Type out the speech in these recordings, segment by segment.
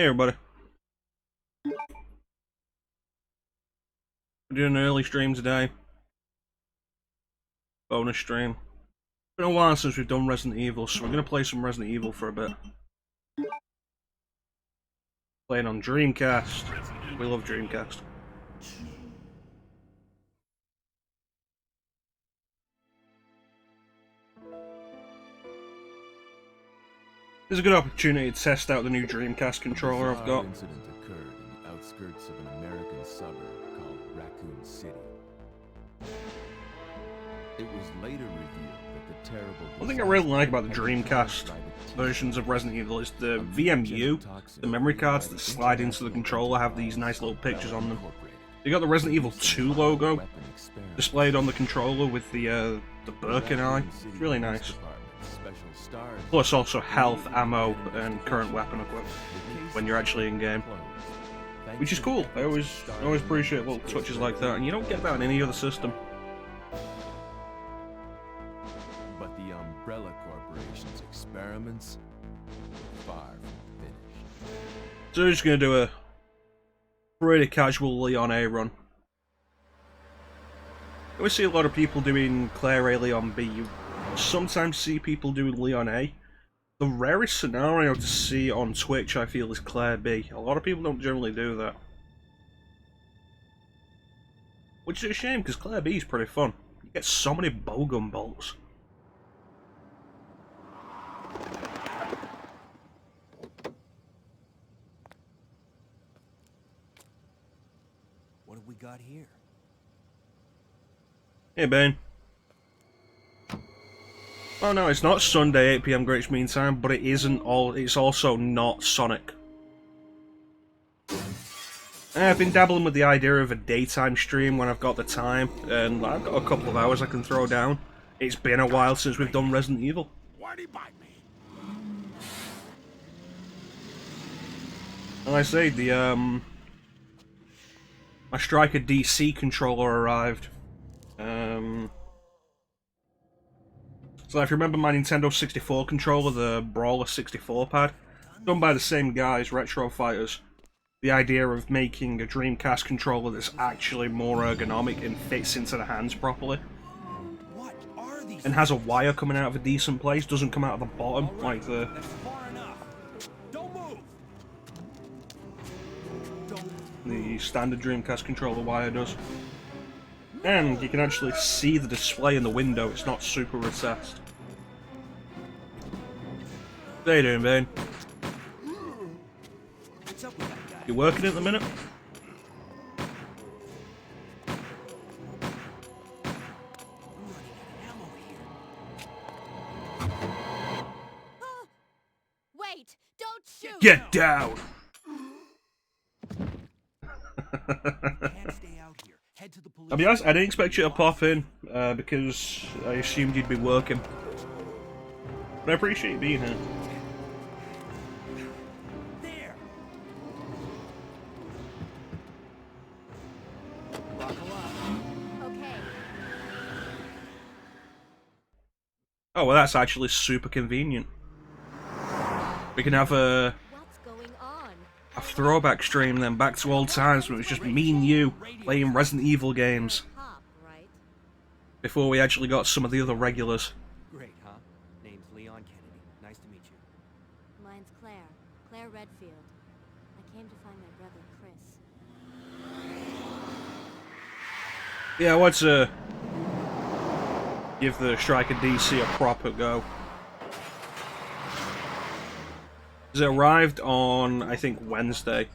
Hey everybody, we're doing an early stream today. Bonus stream. It's been a while since we've done Resident Evil, so we're going to play some Resident Evil for a bit. Playing on Dreamcast. We love Dreamcast. This is a good opportunity to test out the new Dreamcast controller I've got. Incident occurred in the outskirts of an American suburb called Raccoon City. It was later revealed that the terrible One thing I really like about the Dreamcast versions of Resident Evil is the VMU, the memory cards that slide into the controller have these nice little pictures on them. You got the Resident Evil 2 logo displayed on the controller with the Birkin eye. It's really nice. Plus also health, ammo, and current weapon equipment when you're actually in game, which is cool. I always appreciate little touches like that, and you don't get that in any other system. But the Umbrella Corporation's experiments were far from finished. So we're just gonna do a pretty casual Leon A run. I always see a lot of people doing Claire A, Leon B. You sometimes see people doing Leon A. The rarest scenario to see on Twitch, I feel, is Claire B. A lot of people don't generally do that. Which is a shame, because Claire B is pretty fun. You get so many bowgun bolts. What have we got here? Hey, Bane. Oh no, it's not Sunday 8 PM Greenwich Mean Time, but it isn't all. It's also not Sonic. I've been dabbling with the idea of a daytime stream when I've got the time, and I've got a couple of hours I can throw down. It's been a while since we've done Resident Evil. Why'd he bite me? And I say my Striker DC controller arrived. So if you remember my Nintendo 64 controller, the Brawler 64 pad, done by the same guys, Retro Fighters. The idea of making a Dreamcast controller that's actually more ergonomic and fits into the hands properly. What are these? And has a wire coming out of a decent place, doesn't come out of the bottom like the... That's far enough. Don't move. the standard Dreamcast controller wire does. And you can actually see the display in the window, it's not super recessed. How you doing, Bane? What's up with that guy? You working at the minute? I'm running out of ammo here. Wait! Don't shoot! Get down! Can't stay out here. Head to the police. I'll be honest, I didn't expect you to pop in, because I assumed you'd be working. But I appreciate you being here. There. Buckle up. Okay. Oh, well that's actually super convenient. We can have a What's going on? throwback stream then, back to old times when it was just me and you playing Resident Evil games. Cop, right? Before we actually got some of the other regulars. Great, huh? Name's Leon Kennedy. Nice to meet you. Mine's Claire. Claire Redfield. I came to find my brother, Chris. Yeah, I want to give the Striker DC a proper go. It arrived on, I think, Wednesday.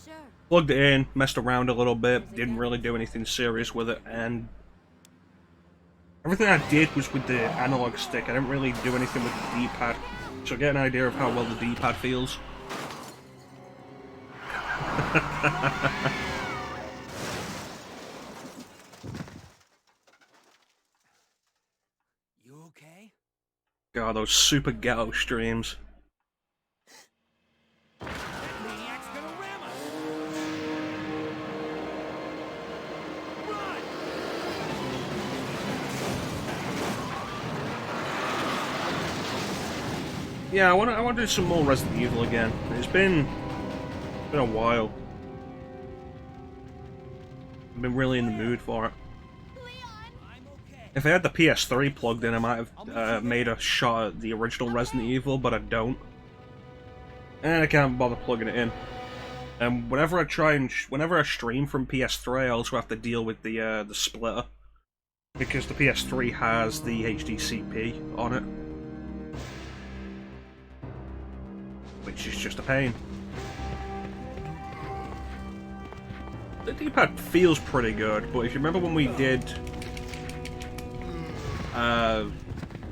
Sure. Plugged it in, messed around a little bit, didn't really do anything serious with it, and everything I did was with the analog stick. I didn't really do anything with the D-pad, so I get an idea of how well the D-pad feels. You okay? God, those super ghetto streams. That maniac's gonna ram us. Run! Yeah, I want to do some more Resident Evil again. It's been been a while. I've been really in the mood for it. If I had the PS3 plugged in, I might have made a shot at the original Resident Evil, but I don't. And I can't bother plugging it in. And whenever I stream from PS3, I also have to deal with the splitter. Because the PS3 has the HDCP on it. Which is just a pain. The D-pad feels pretty good, but if you remember when we did...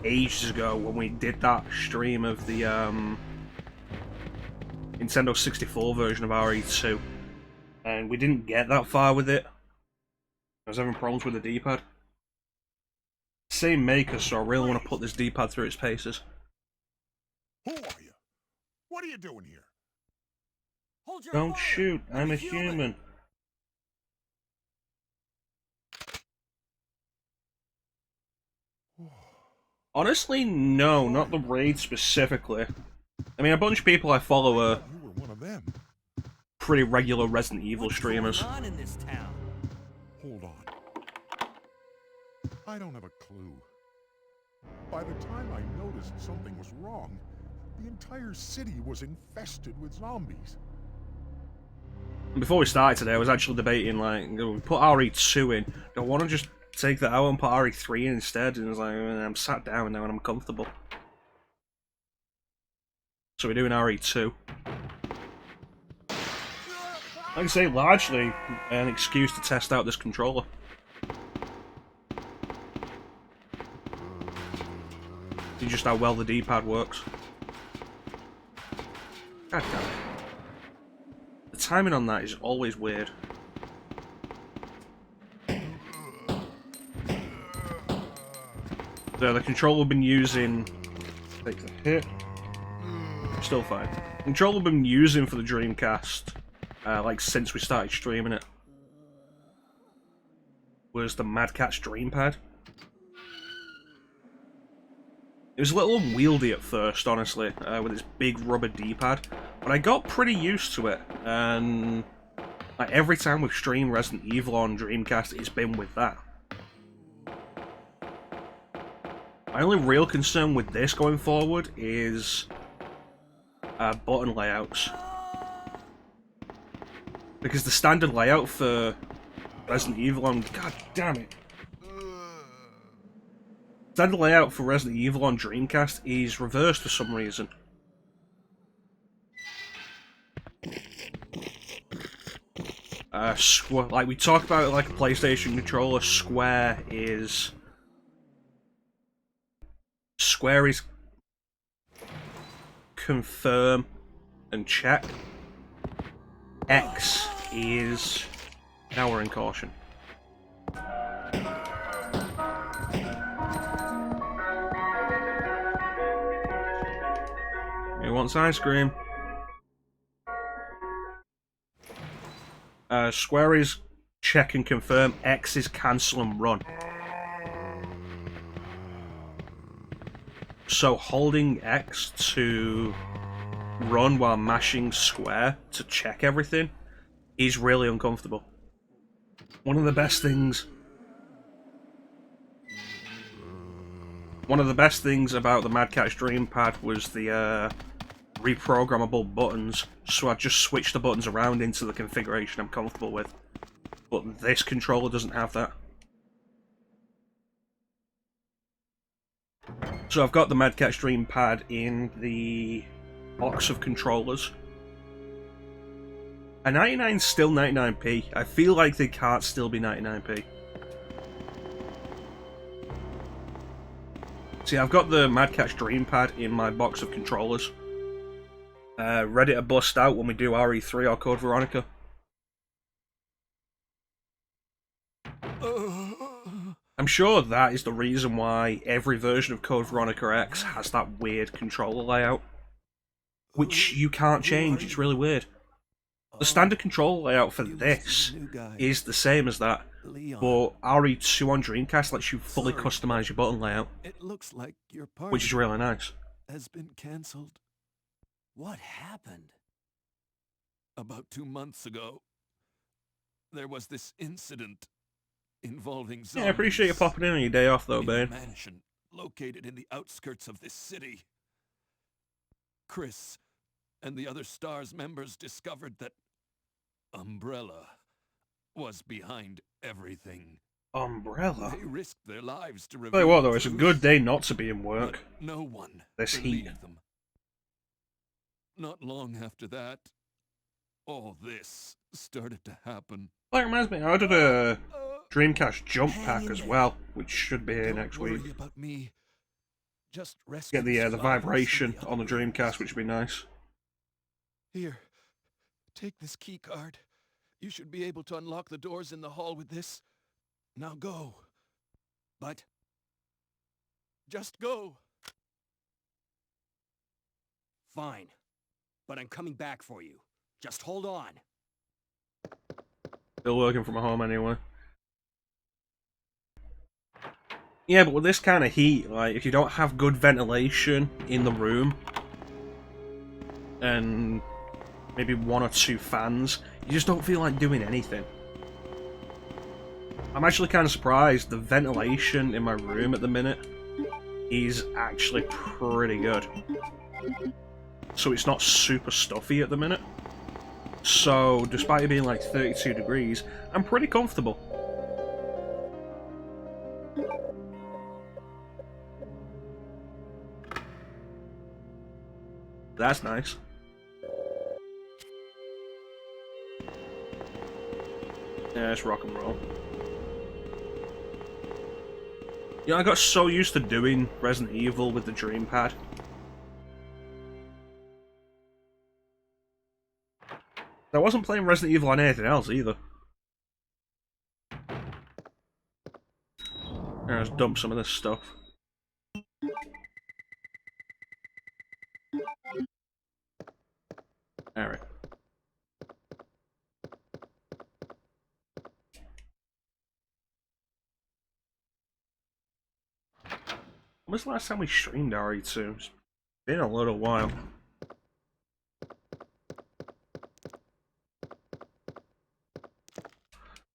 ages ago, when we did that stream of the Nintendo 64 version of RE2, and we didn't get that far with it. I was having problems with the D-pad. Same maker, so I really want to put this D-pad through its paces. Who are you? What are you doing here? Hold your Don't fire. shoot, I'm a human. Honestly, no, not the raid specifically. I mean, a bunch of people I follow are You were one of them. pretty regular Resident Evil streamers. What's going on in this town? Hold on. I don't have a clue. By the time I noticed something was wrong, the entire city was infested with zombies. Before we started today, I was actually debating, like, we put RE2 in. Do I want to just take that out and put RE3 in instead? And I was like, I'm sat down now and I'm comfortable. So we're doing RE2. Like I say, largely an excuse to test out this controller. See just how well the D-pad works. God damn it. The timing on that is always weird. So the controller we've been using... Take the hit. Still fine. The controller we've been using for the Dreamcast, like since we started streaming it, was the Mad Catz Dreampad. It was a little unwieldy at first, honestly, with its big rubber D-pad, but I got pretty used to it, and like every time we've streamed Resident Evil on Dreamcast, it's been with that. My only real concern with this going forward is button layouts. Because the standard layout for Resident Evil on... God damn it. Standard layout for Resident Evil on Dreamcast is reversed for some reason. Like we talk about it like a PlayStation controller, square is confirm and check. X is... Now we're in caution. He wants ice cream. Square is check and confirm. X is cancel and run. So holding X to run while mashing square to check everything is really uncomfortable. One of the best things about the Mad Catz Dreampad was the reprogrammable buttons, so I just switch the buttons around into the configuration I'm comfortable with. But this controller doesn't have that. So I've got the Mad Catz Dreampad in the box of controllers. A 99's still 99p. I feel like they can't still be 99p. See, I've got the Mad Catz Dreampad in my box of controllers. Ready to bust out when we do RE3 or Code Veronica. I'm sure that is the reason why every version of Code Veronica X has that weird controller layout. Which you can't change, it's really weird. The standard controller layout for this is the same as that, but RE2 on Dreamcast lets you fully customize your button layout, It looks like your party which is really nice. has been cancelled. What happened? About 2 months ago, there was this incident involving zombies. Yeah, I appreciate you popping in on your day off, though, in Bane. a mansion located in the outskirts of this city. Chris and the other STARS members discovered that Umbrella was behind everything. Umbrella? They risked their lives to reveal Tell you what, though, the it's a truth, good day not to be in work. but no one This heat. believed them. Not long after that, all this started to happen. That reminds me, I ordered a Dreamcast jump pack as well, which should be here Don't next worry week. about me. Just rescue Get the survivors vibration from on the other rooms. Dreamcast, which would be nice. Here, take this key card. You should be able to unlock the doors in the hall with this. Now go. But just go. Fine. But I'm coming back for you. Just hold on. Still working from home anyway. Yeah, but with this kind of heat, like, if you don't have good ventilation in the room, and maybe 1 or 2 fans, you just don't feel like doing anything. I'm actually kind of surprised the ventilation in my room at the minute is actually pretty good. So it's not super stuffy at the minute. So, despite it being like 32 degrees, I'm pretty comfortable. That's nice. Yeah, it's rock and roll. You know, I got so used to doing Resident Evil with the Dreampad. I wasn't playing Resident Evil on anything else either. Let's dump some of this stuff. Alright. When was the last time we streamed RE2? It's been a little while.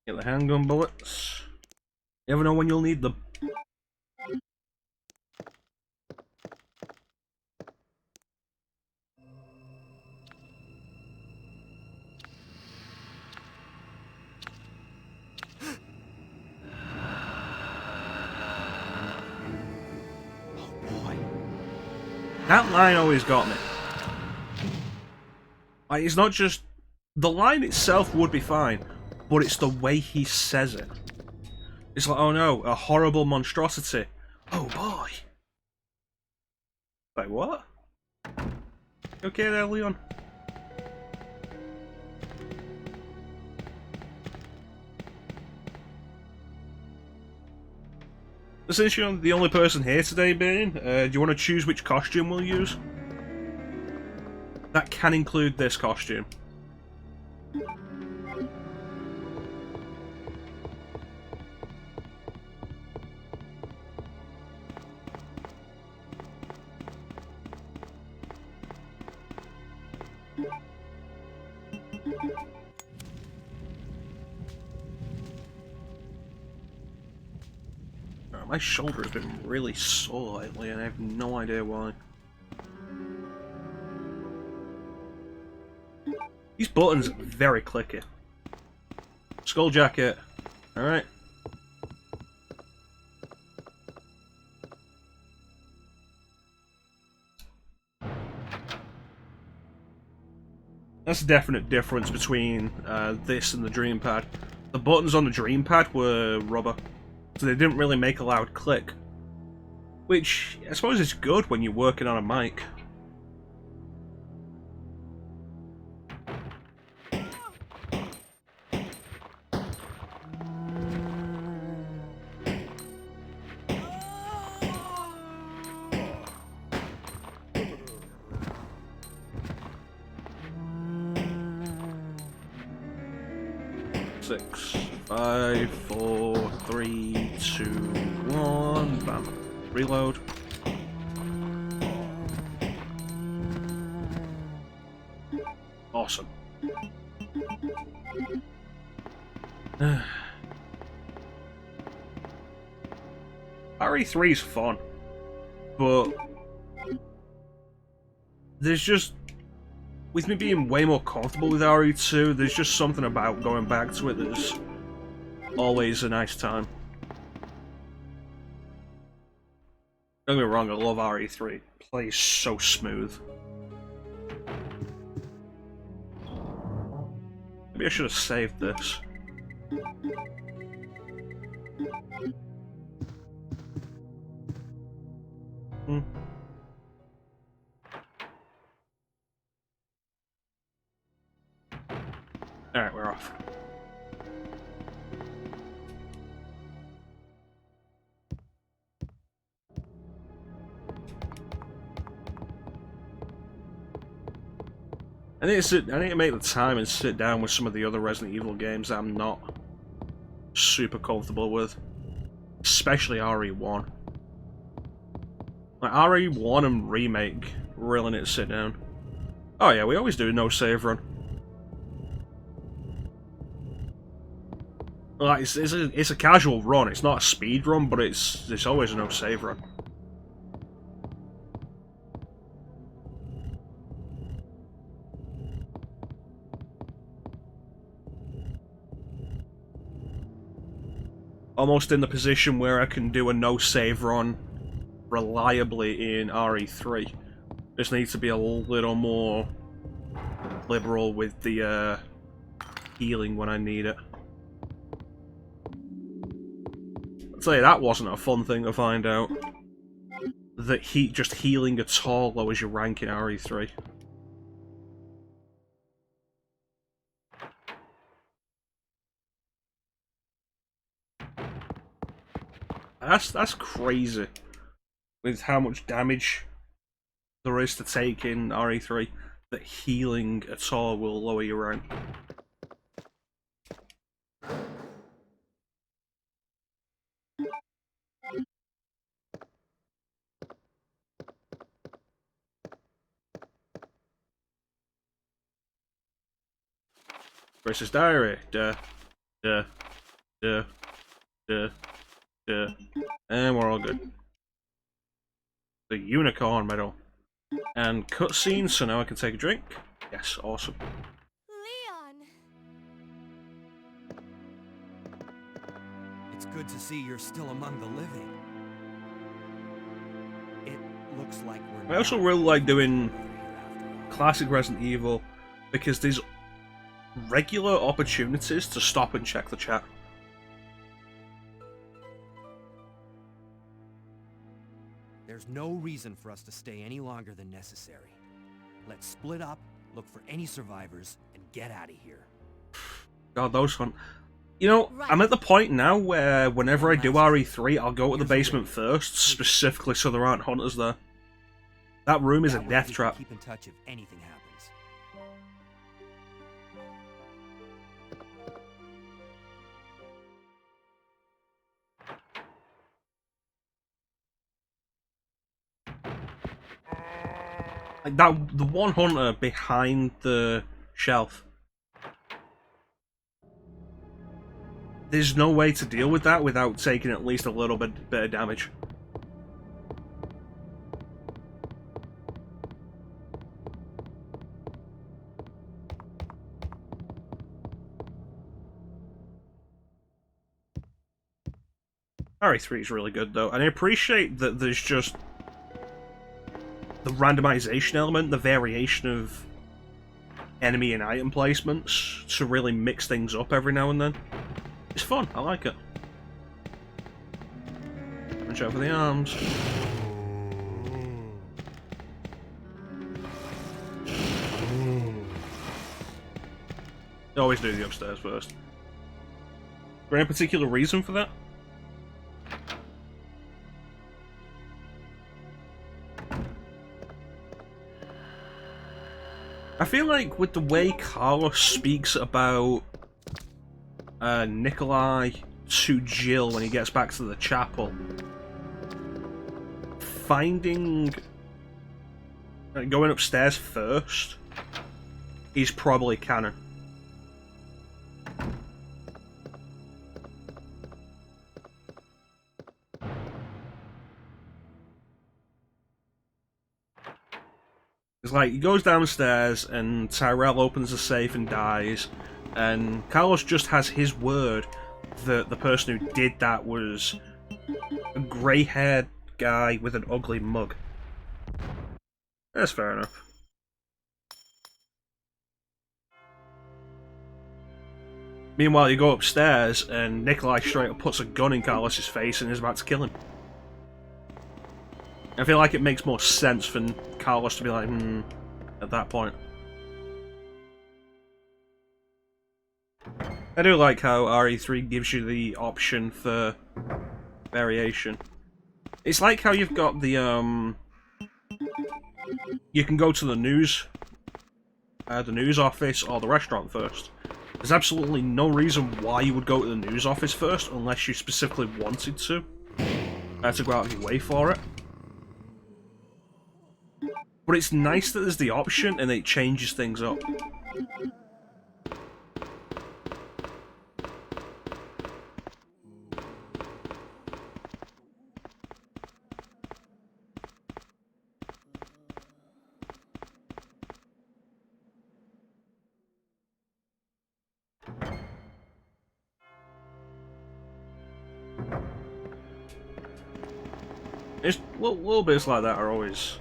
Get the handgun bullets. You never know when you'll need them. That line always got me. Like, it's not just... The line itself would be fine, but it's the way he says it. It's like, oh no, a horrible monstrosity. Oh boy. Like, what? Okay there, Leon? Since you're the only person here today, Bane, do you want to choose which costume we'll use? That can include this costume. My shoulder has been really sore lately, and I have no idea why. These buttons are very clicky. Skull jacket. Alright. That's a definite difference between this and the Dreampad. The buttons on the Dreampad were rubber, so they didn't really make a loud click. Which, I suppose is good when you're working on a mic. Six, 5, 4, 3, 2, 1, bam. Reload. Awesome. RE3 is fun, but there's just, with me being way more comfortable with RE2, there's just something about going back to it that's always a nice time. Don't get me wrong, I love RE3. It plays so smooth. Maybe I should have saved this. Alright, we're off. I need to make the time and sit down with some of the other Resident Evil games that I'm not super comfortable with. Especially RE1. Like, RE1 and Remake really need to sit down. Oh yeah, we always do no save run. Like, it's a casual run, it's not a speed run, but it's always a no save run. Almost in the position where I can do a no save run reliably in RE3. Just need to be a little more liberal with the healing when I need it. I'll tell you, that wasn't a fun thing to find out. That just healing at all lowers your rank in RE3. That's crazy. With how much damage there is to take in RE3, that healing at all will lower your rank. Chris's diary. Duh. Duh. Duh. Duh. Duh. And we're all good. The unicorn medal. And cutscene, so now I can take a drink. Yes, awesome. Leon! It's good to see you're still among the living. It looks like we're I also really like doing classic Resident Evil because there's regular opportunities to stop and check the chat. There's no reason for us to stay any longer than necessary. Let's split up, look for any survivors, and get out of here. God, those fun. You know, I'm at the point now where whenever I do RE3, I'll go to the basement first, specifically so there aren't hunters there. That room is a death trap. Keep in touch if anything happens. Like that, the one hunter behind the shelf. There's no way to deal with that without taking at least a little bit of damage. RE3 is really good though, and I appreciate that there's just the randomization element, the variation of enemy and item placements to really mix things up every now and then. It's fun, I like it. Watch out for the arms. They always do the upstairs first. Is there any particular reason for that? I feel like with the way Carlos speaks about Nikolai to Jill when he gets back to the chapel, finding going upstairs first is probably canon. It's like, he goes downstairs, and Tyrell opens the safe and dies, and Carlos just has his word that the person who did that was a grey-haired guy with an ugly mug. That's fair enough. Meanwhile, you go upstairs, and Nikolai straight up puts a gun in Carlos's face and is about to kill him. I feel like it makes more sense for Carlos to be like, at that point. I do like how RE3 gives you the option for variation. It's like how you've got the, you can go to the news office or the restaurant first. There's absolutely no reason why you would go to the news office first unless you specifically wanted to. To go out of your way for it. But it's nice that there's the option and it changes things up. It's little bits like that are always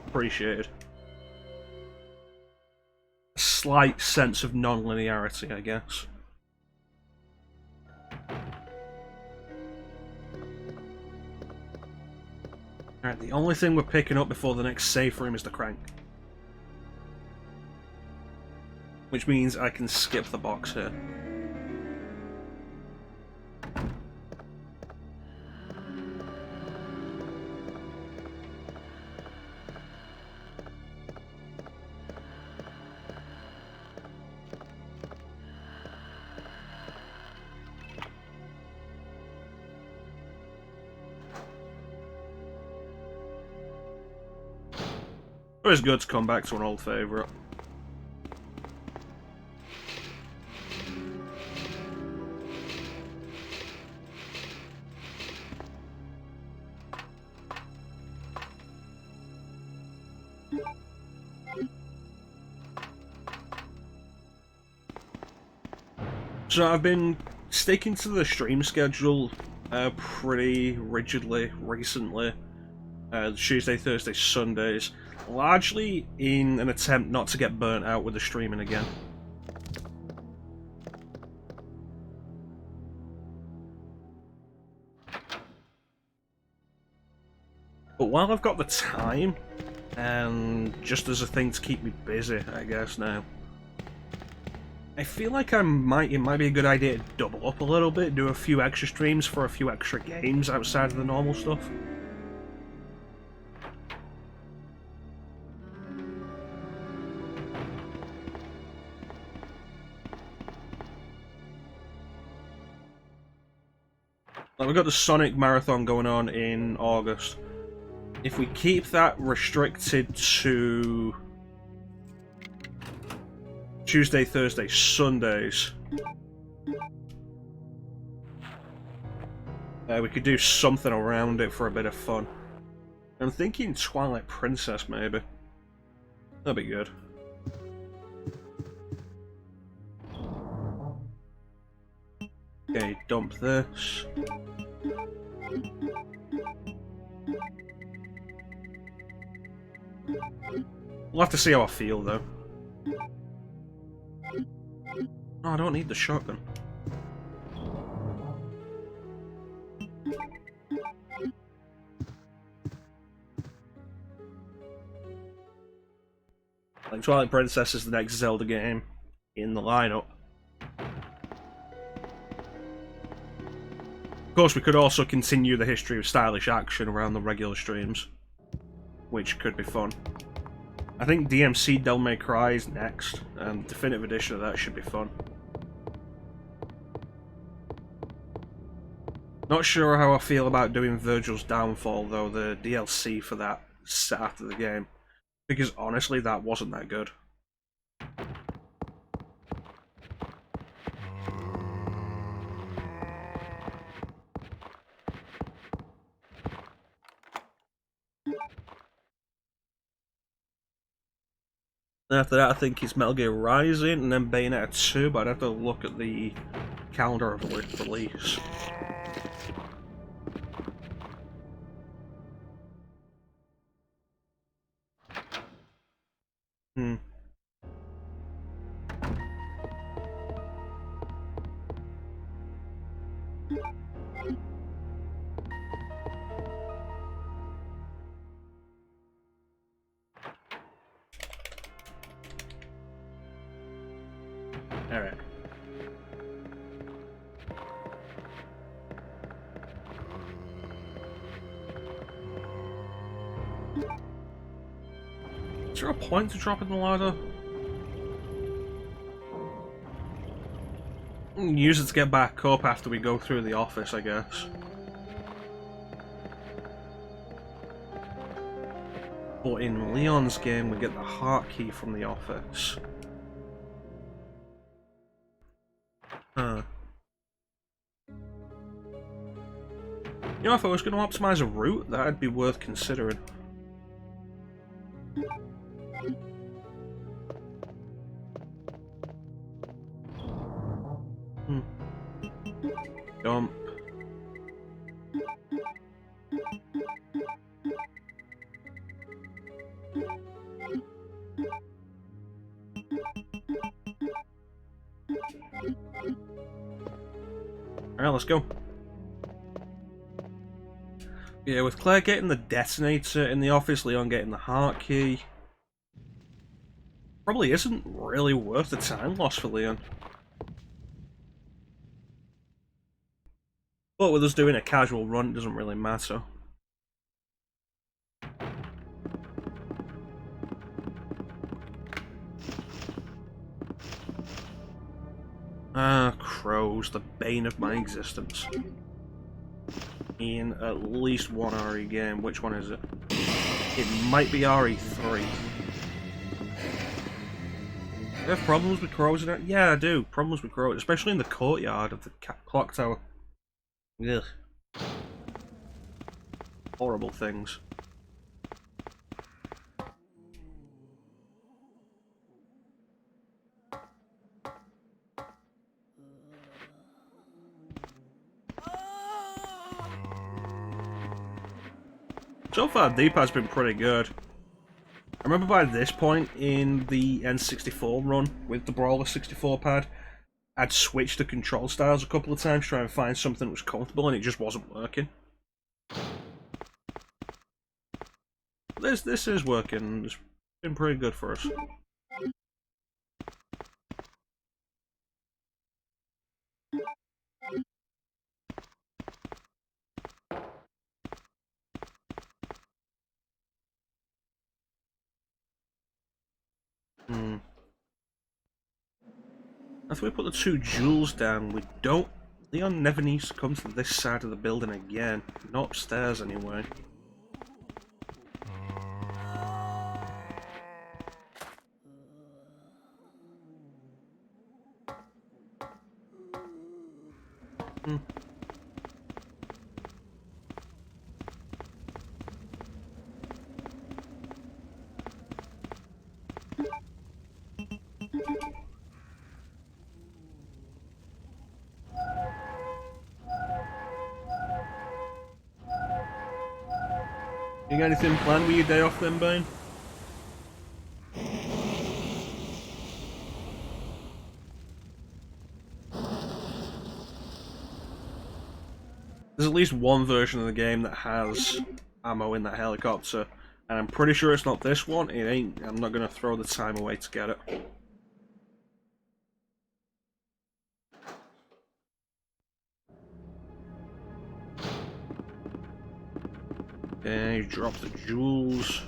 appreciated. A slight sense of non-linearity, I guess. Alright, the only thing we're picking up before the next safe room is the crank. Which means I can skip the box here. Always good to come back to an old favourite. So I've been sticking to the stream schedule pretty rigidly recently. Tuesday, Thursday, Sundays. Largely in an attempt not to get burnt out with the streaming again. But while I've got the time, and just as a thing to keep me busy, I guess now, I feel like it might be a good idea to double up a little bit, do a few extra streams for a few extra games outside of the normal stuff. Like, we've got the Sonic Marathon going on in August. If we keep that restricted to Tuesday, Thursday, Sundays, we could do something around it for a bit of fun. I'm thinking Twilight Princess, maybe. That'd be good. Okay, dump this. We'll have to see how I feel, though. No, I don't need the shotgun. Like, Twilight Princess is the next Zelda game in the lineup. Of course, we could also continue the history of stylish action around the regular streams, which could be fun. I think DMC Devil May Cry is next, and Definitive Edition of that should be fun. Not sure how I feel about doing Virgil's Downfall, though, the DLC for that set after the game, because honestly, that wasn't that good. After that, I think it's Metal Gear Rising, and then Bayonetta 2, but I'd have to look at the calendar of release. Hmm. Alright. Is there a point to dropping the ladder? Use it to get back up after we go through the office, I guess. But in Leon's game, we get the heart key from the office. Huh. You know, if I was going to optimize a route, that'd be worth considering. Jump. Alright, let's go. Yeah, with Claire getting the detonator in the office, Leon getting the heart key, probably isn't really worth the time loss for Leon. But with us doing a casual run, it doesn't really matter. Ah, crows, the bane of my existence. In at least one RE game. Which one is it? It might be RE3. Do you have problems with crows in it? Yeah, I do. Problems with crows, especially in the courtyard of the clock tower. Ugh. Horrible things. So far, D-pad's been pretty good. I remember by this point in the N64 run with the Brawler 64 pad, I'd switched the control styles a couple of times to try and find something that was comfortable, and it just wasn't working. This is working. It's been pretty good for us. After we put the 2 jewels down, we don't... Leon never needs to come to this side of the building again. Not upstairs, anyway. You got anything planned with your day off then, Bane? There's at least one version of the game that has ammo in that helicopter, and I'm pretty sure it's not this one. It ain't. I'm not gonna throw the time away to get it. Okay, drop the jewels.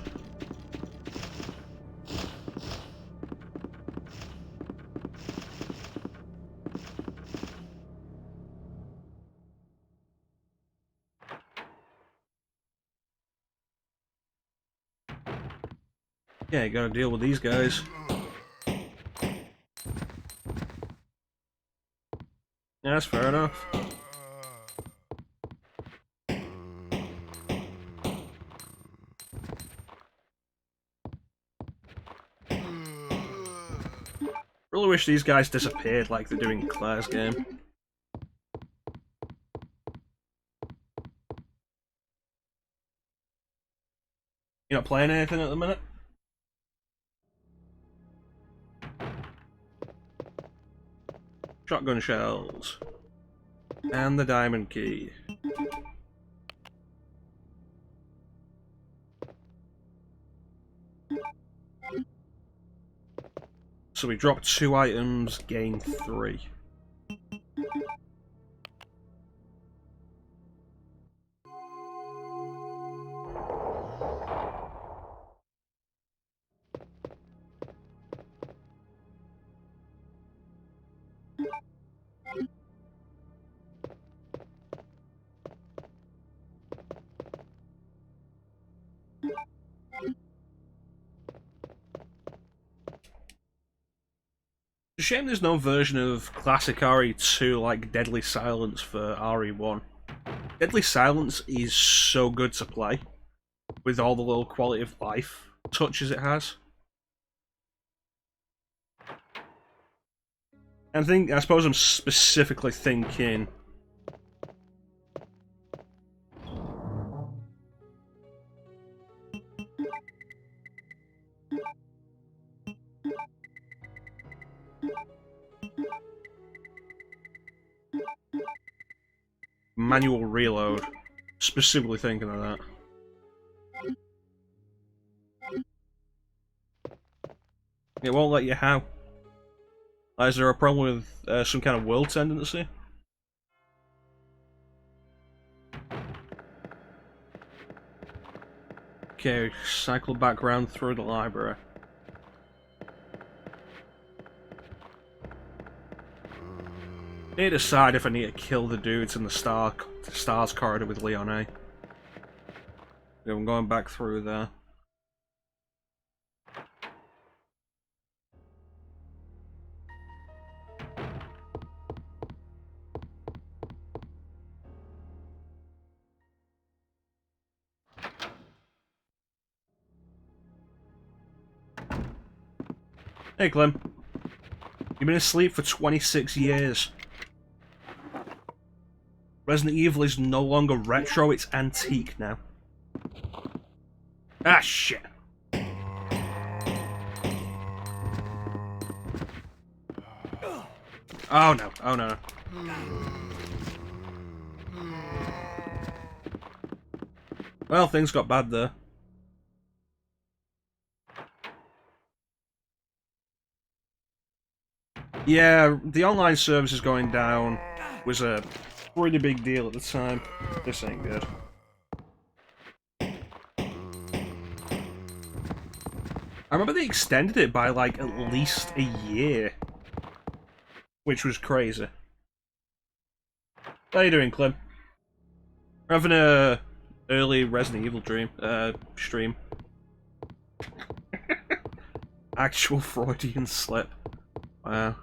Yeah, gotta deal with these guys. Yeah, that's fair enough. Really wish these guys disappeared like they do in Claire's game. You're not playing anything at the minute? Shotgun shells. And the diamond key. So we drop 2 items, gain 3. It's a shame there's no version of classic RE2 like Deadly Silence for RE1. Deadly Silence is so good to play, with all the little quality of life touches it has. I suppose I'm specifically thinking manual reload. Specifically thinking of that. It won't let you how? Is there a problem with some kind of world tendency? Okay, cycle back round through the library. I need to decide if I need to kill the dudes in the Stars corridor with Leon A. Yeah, I'm going back through there. Hey Clem. You've been asleep for 26 years. Resident Evil is no longer retro, it's antique now. Ah, shit. Oh no, oh no. Well, things got bad there. Yeah, the online services going down was a pretty big deal at the time. This ain't good. I remember they extended it by like at least a year, which was crazy. How you doing, Clem? We're having a early Resident Evil stream. Actual Freudian slip. Wow.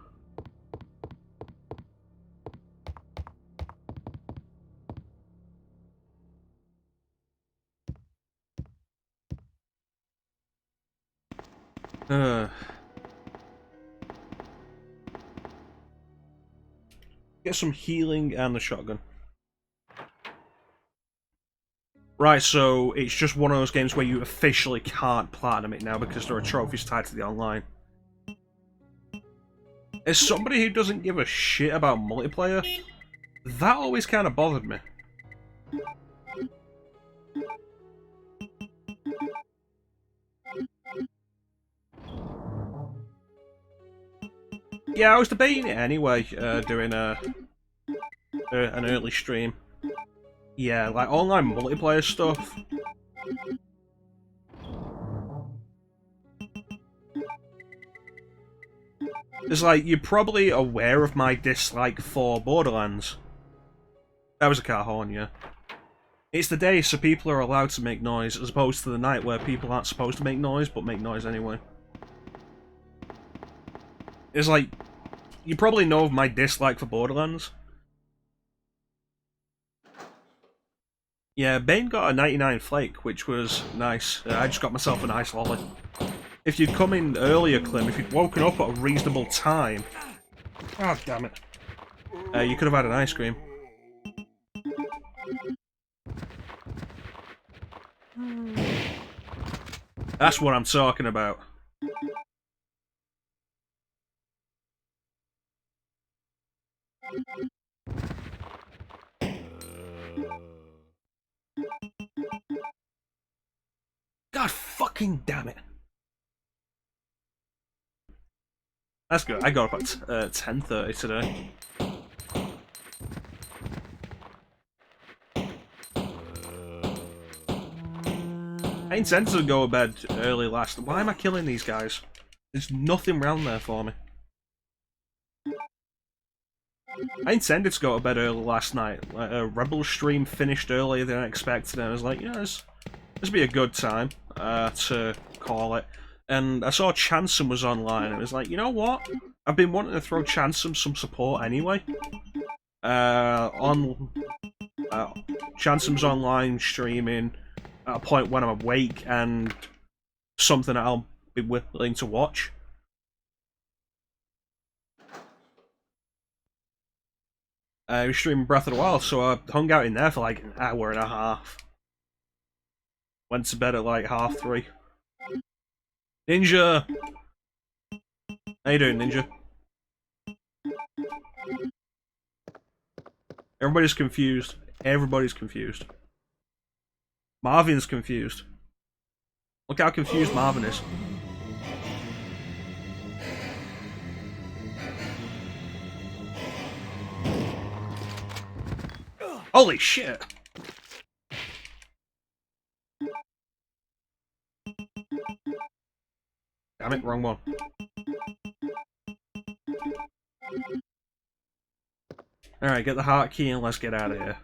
Get some healing and the shotgun. Right, so it's just one of those games where you officially can't platinum it now because there are trophies tied to the online. As somebody who doesn't give a shit about multiplayer, that always kind of bothered me. Yeah, I was debating it anyway, doing an early stream. Yeah, like online multiplayer stuff. It's like, you're probably aware of my dislike for Borderlands. That was a car horn, yeah. It's the day so people are allowed to make noise, as opposed to the night where people aren't supposed to make noise, but make noise anyway. It's like, you probably know of my dislike for Borderlands. Yeah, Bane got a 99 flake, which was nice. I just got myself a nice lolly. if you'd come in earlier, Clem, if you'd woken up at a reasonable time... God damn it. You could have had an ice cream. That's what I'm talking about. God fucking damn it. That's good. I got up at 10:30 today. I intended to go to bed early last. Why am I killing these guys? There's nothing round there for me. I intended to go to bed early last night. Rebel stream finished earlier than I expected, and I was like, yeah, this would be a good time to call it. And I saw Chansum was online, and I was like, you know what? I've been wanting to throw Chansum some support anyway. Chansum's online streaming at a point when I'm awake, and something that I'll be willing to watch. I was streaming Breath of the Wild, so I hung out in there for like an hour and a half. Went to bed at like 3:30. Ninja! How you doing, Ninja? Everybody's confused. Everybody's confused. Marvin's confused. Look how confused Marvin is. Holy shit! Damn it, wrong one. Alright, get the heart key and let's get out of here.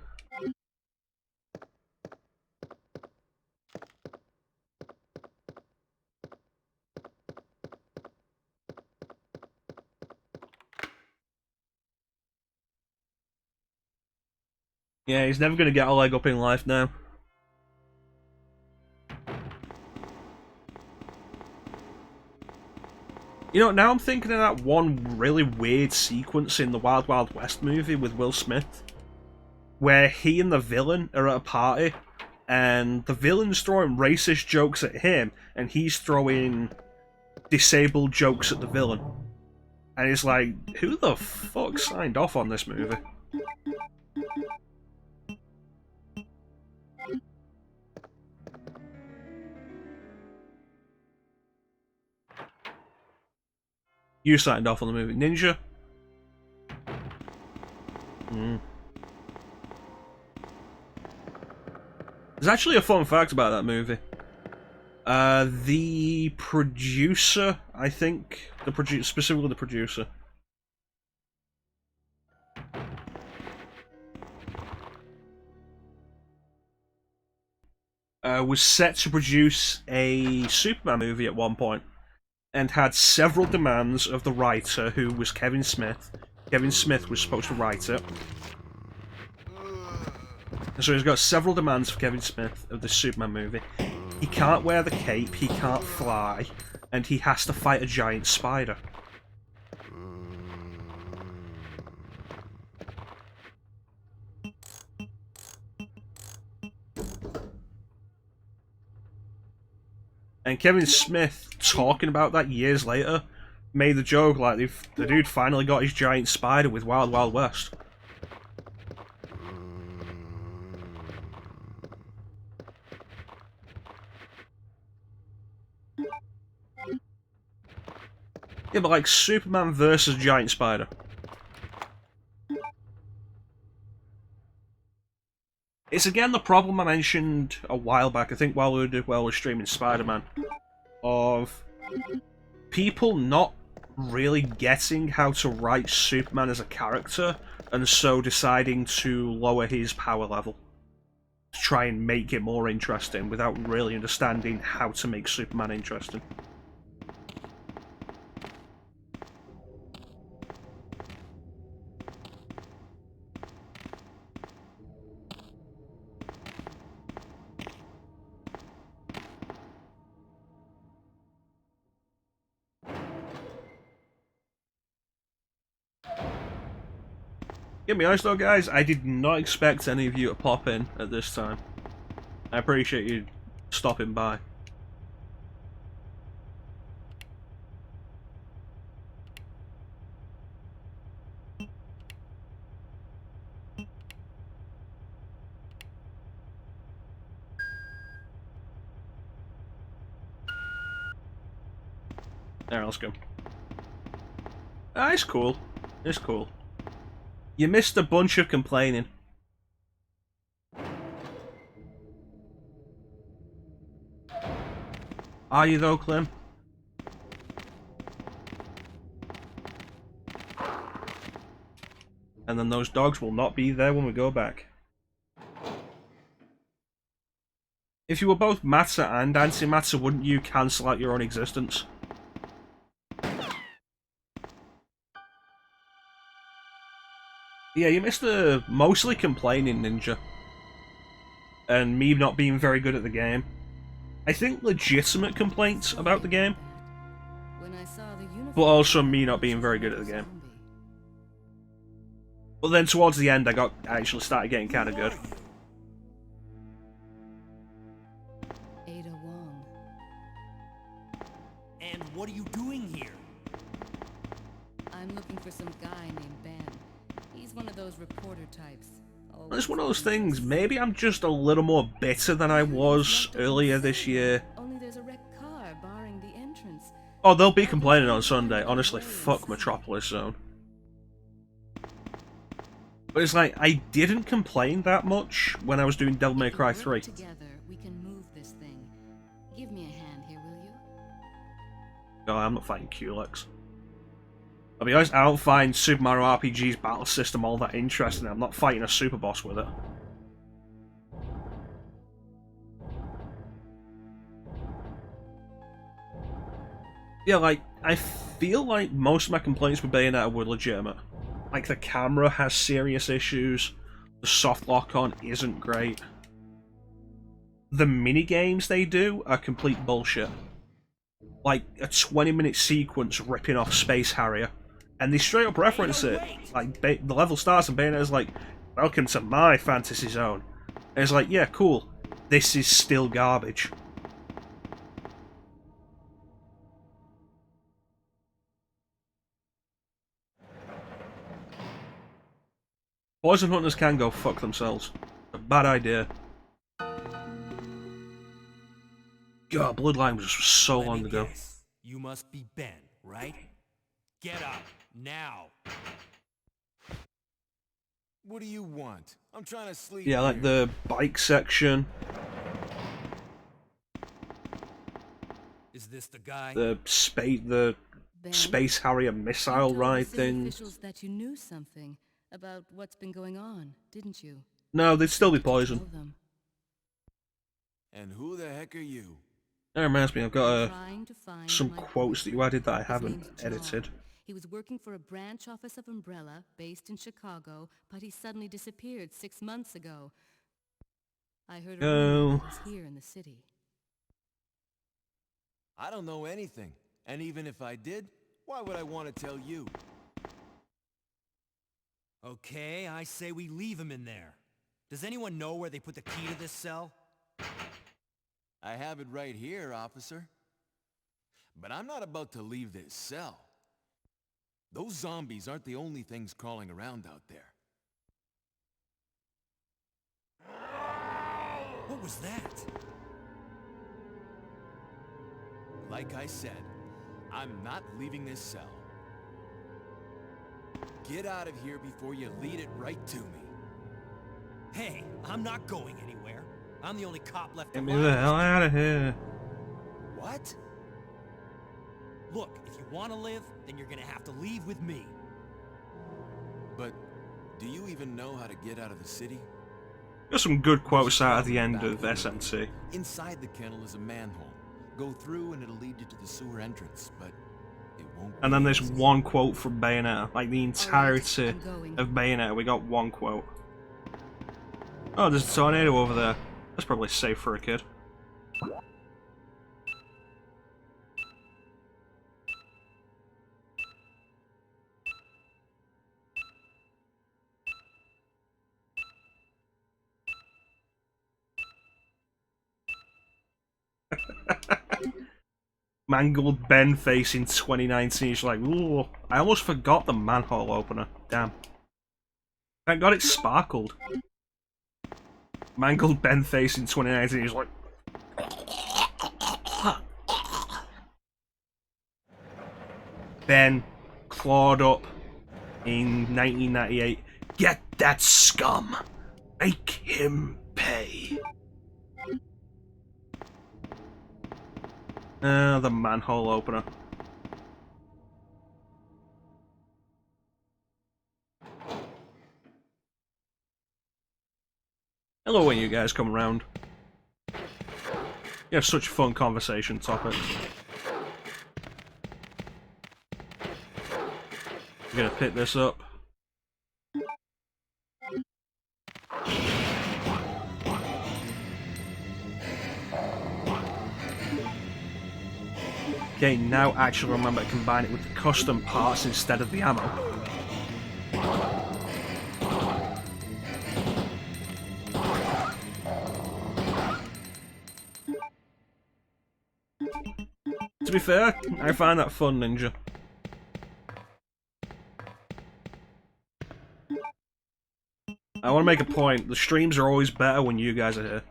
Yeah, he's never gonna get a leg up in life now. You know, now I'm thinking of that one really weird sequence in the Wild Wild West movie with Will Smith, where he and the villain are at a party, and the villain's throwing racist jokes at him, and he's throwing disabled jokes at the villain. And it's like, who the fuck signed off on this movie? You signed off on the movie. Ninja? There's actually a fun fact about that movie. The producer, I think, specifically the producer, was set to produce a Superman movie at one point, and had several demands of the writer, who was Kevin Smith. Kevin Smith was supposed to write it. And so he's got several demands for Kevin Smith of the Superman movie. He can't wear the cape, he can't fly, and he has to fight a giant spider. And Kevin Smith, talking about that years later, made the joke like the dude finally got his giant spider with Wild Wild West. Yeah, but like Superman versus Giant Spider. It's again the problem I mentioned a while back, I think while we were streaming Spider-Man, of people not really getting how to write Superman as a character, and so deciding to lower his power level to try and make it more interesting without really understanding how to make Superman interesting. Get me honest though, guys, I did not expect any of you to pop in at this time. I appreciate you stopping by. There, let's go. Ah, it's cool. It's cool. You missed a bunch of complaining. Are you though, Clem? And then those dogs will not be there when we go back. If you were both Matza and anti-Matza, wouldn't you cancel out your own existence? Yeah, you missed the mostly complaining ninja. And me not being very good at the game. I think legitimate complaints about the game. But also me not being very good at the game. But then towards the end I actually started getting kinda good. And what are you doing here? I'm looking for some guy named Ben. He's one of those reporter types. It's one of those things, maybe I'm just a little more bitter than I was earlier this year. Only there's a wrecked car barring the entrance. Oh, they'll be complaining on Sunday. Honestly, fuck Metropolis Zone. But it's like, I didn't complain that much when I was doing Devil May Cry 3. Together, we can move this thing. Give me a hand here, will you? No, I'm not fighting Culex. I'll be honest, I don't find Super Mario RPG's battle system all that interesting. I'm not fighting a super boss with it. Yeah, like, I feel like most of my complaints with Bayonetta were legitimate. Like, the camera has serious issues, the soft lock-on isn't great. The minigames they do are complete bullshit. Like, a 20-minute sequence ripping off Space Harrier. And they straight up reference it. Like, the level starts and Bayonetta's like, welcome to my fantasy zone. And it's like, yeah, cool. This is still garbage. Poison Hunters can go fuck themselves. A bad idea. God, Bloodline was just so long ago. Guess. You must be Ben, right? Get up, now! What do you want? I'm trying to sleep. Yeah, like here. the bike section, Is this the guy? the Ben, Space Harrier you missile told the ride city thing. officials that you knew something about what's been going on, didn't you? No, they'd still be poison. Tell them. And who the heck are you? That reminds me, I've got Trying to find some my quotes that brother. you added that I His haven't name's John. edited. He was working for a branch office of Umbrella based in Chicago, but he suddenly disappeared 6 months ago. I heard a rumor that he's here in the city. I don't know anything. And even if I did, why would I want to tell you? Okay, I say we leave him in there. Does anyone know where they put the key to this cell? I have it right here, officer. But I'm not about to leave this cell. Those zombies aren't the only things crawling around out there. What was that? Like I said, I'm not leaving this cell. Get out of here before you lead it right to me. Hey, I'm not going anywhere. I'm the only cop left Get alive. me the hell out of here. What? Look, if you want to live, then you're gonna have to leave with me. But do you even know how to get out of the city? Got some good quotes out at the end of SNC. Inside the kennel is a manhole. Go through and it'll lead you to the sewer entrance, but it won't. And then there's be easy. one quote from Bayonetta. Like the entirety I'm going. of Bayonetta, we got one quote. Oh, there's a tornado over there. That's probably safe for a kid. Mangled Ben face in 2019. He's like, ooh, I almost forgot the manhole opener. Damn. Thank God it sparkled. Mangled Ben face in 2019. He's like, Ben clawed up in 1998. Get that scum. Make him pay. The manhole opener. Hello when you guys come around. You have such a fun conversation topic. I'm gonna pick this up. Okay, now actually remember to combine it with the custom parts instead of the ammo. To be fair, I find that fun, Ninja. I want to make a point. The streams are always better when you guys are here.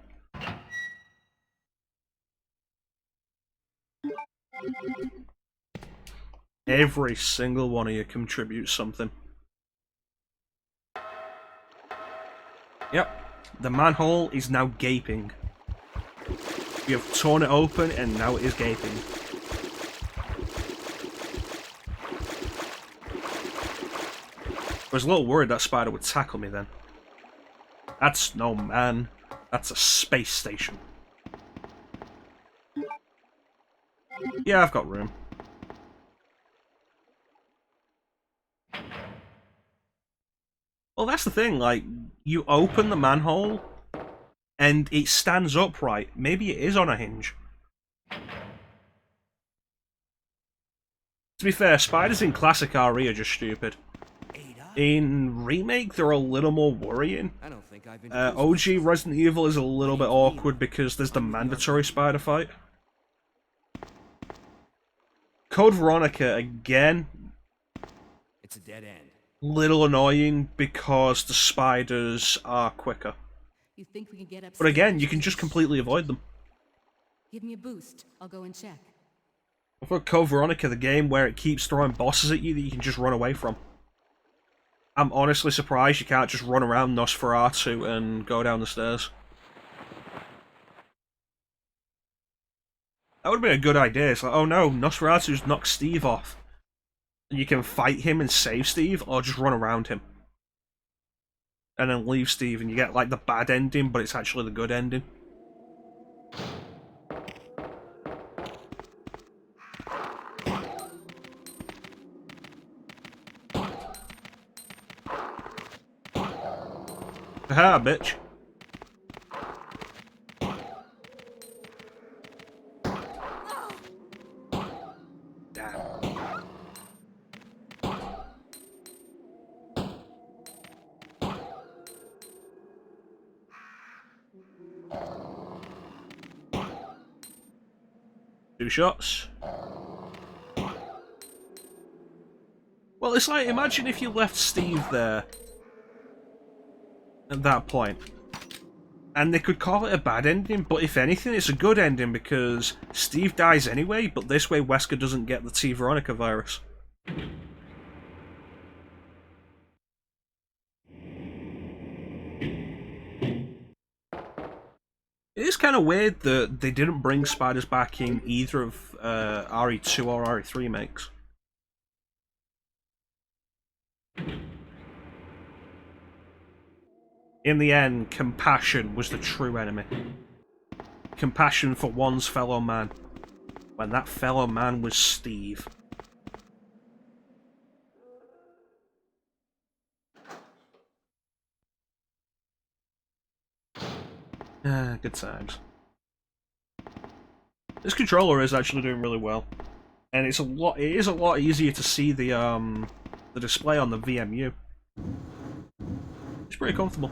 Every single one of you contributes something. Yep, the manhole is now gaping. You have torn it open and now it is gaping. I was a little worried that spider would tackle me then. That's no man, that's a space station. Yeah, I've got room. Well, that's the thing, like, you open the manhole, and it stands upright. Maybe it is on a hinge. To be fair, spiders in Classic RE are just stupid. In Remake, they're a little more worrying. OG Resident Evil is a little bit awkward because there's the mandatory spider fight. Code Veronica, again, It's a dead end. little annoying because the spiders are quicker. You think we can get upstairs? But again, you can just completely avoid them. Give me a boost. I'll go and check. I've got Code Veronica, the game where it keeps throwing bosses at you that you can just run away from. I'm honestly surprised you can't just run around Nosferatu and go down the stairs. That would have been a good idea. It's like, oh no, Nosferatu's knocked Steve off. You can fight him and save Steve, or just run around him. And then leave Steve, and you get like the bad ending, but it's actually the good ending. Haha, bitch. Damn. Two shots. Well, it's like, imagine if you left Steve there at that point. And they could call it a bad ending, but if anything, it's a good ending because Steve dies anyway, but this way Wesker doesn't get the T. Veronica virus. It is kind of weird that they didn't bring spiders back in either of RE2 or RE3 makes. In the end, compassion was the true enemy. Compassion for one's fellow man. When that fellow man was Steve. Good times. This controller is actually doing really well. And it is a lot easier to see the display on the VMU. It's pretty comfortable.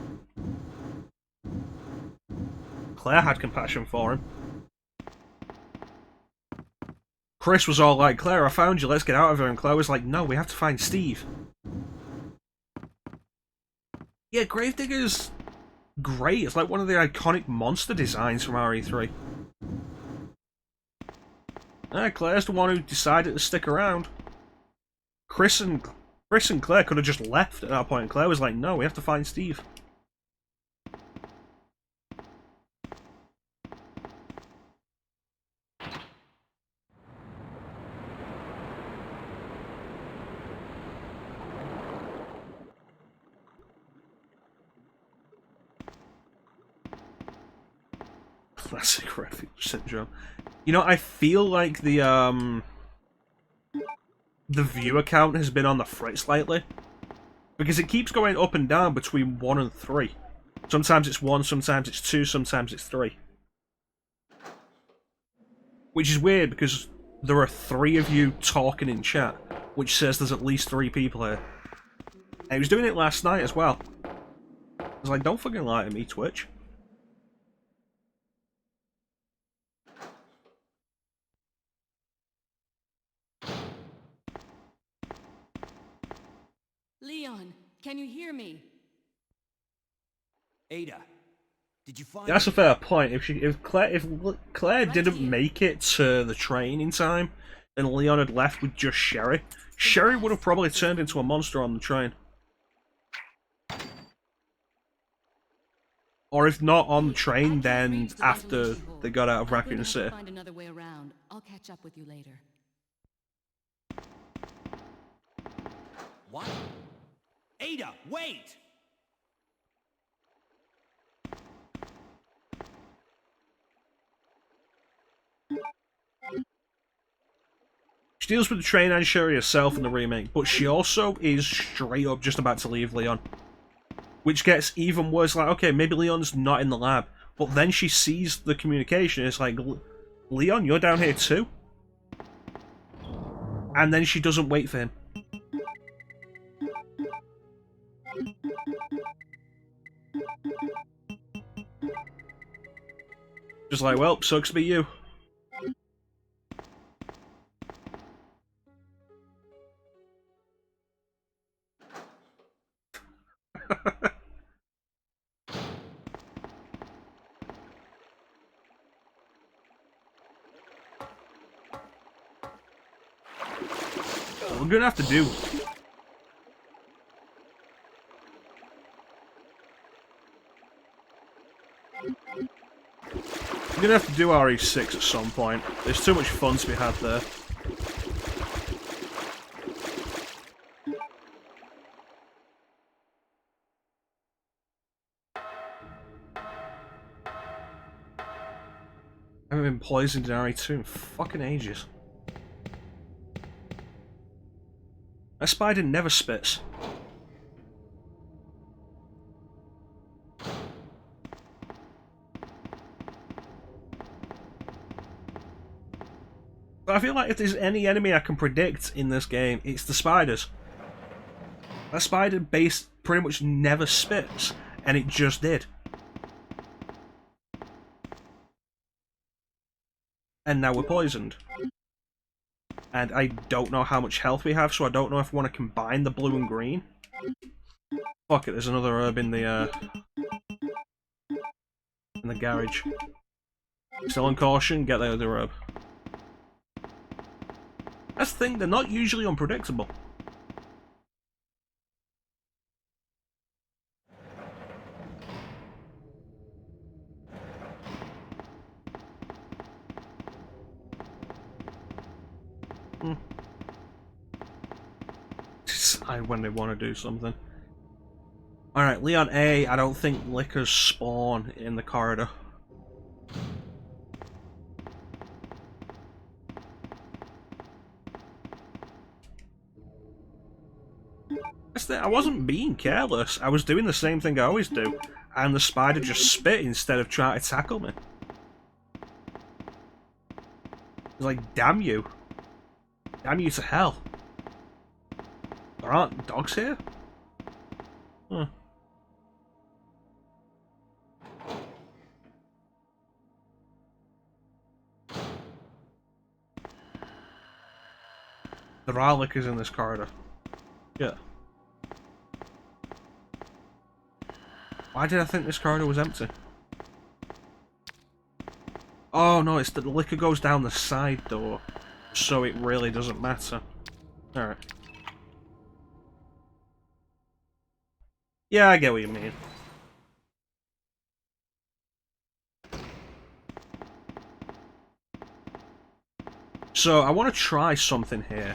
Claire had compassion for him. Chris was all like, Claire, I found you, let's get out of here. And Claire was like, no, we have to find Steve. Yeah, Gravedigger's great. It's like one of the iconic monster designs from RE3. Claire's the one who decided to stick around. Chris and Claire could have just left at that point. And Claire was like, no, we have to find Steve. Classic refuge syndrome. You know, I feel like the viewer count has been on the fritz lately. Because it keeps going up and down between 1 and 3. Sometimes it's 1, sometimes it's 2, sometimes it's 3. Which is weird because there are 3 of you talking in chat, which says there's at least 3 people here. And he was doing it last night as well. I was like, don't fucking lie to me, Twitch. Leon, can you hear me? Ada, did you find That's a fair point. If Claire Right didn't here. make it to the train in time, and Leon had left with just Sherry, Sherry would have probably turned into a monster on the train. Or if not on the I train, can't then reach the after ventilation hole. they got out of I'm going Raccoon to have to City. find another way around. I'll catch up with you later. What? Ada, wait! She deals with the train and Sherry herself in the remake, but she also is straight up just about to leave Leon. Which gets even worse, like, okay, maybe Leon's not in the lab, but then she sees the communication, it's like, Leon, you're down here too? And then she doesn't wait for him. Just like, well, sucks to be you. We're gonna have to do. We're gonna have to do RE6 at some point. There's too much fun to be had there. I haven't been poisoned in RE2 in fucking ages. That spider never spits. But I feel like if there's any enemy I can predict in this game, it's the spiders. That spider base pretty much never spits, and it just did. And now we're poisoned. And I don't know how much health we have, so I don't know if I want to combine the blue and green. Fuck it, there's another herb in the garage. Still on caution, get the other herb. That's the thing, they're not usually unpredictable. Decide when they want to do something. Alright, Leon A, I don't think lickers spawn in the corridor. I wasn't being careless, I was doing the same thing I always do, and the spider just spit instead of trying to tackle me. It's like, damn you. Damn you to hell. There aren't dogs here? Huh. There are liquors in this corridor. Yeah. Why did I think this corridor was empty? Oh no, it's that the liquor goes down the side door, so it really doesn't matter. Alright. Yeah, I get what you mean. So, I want to try something here.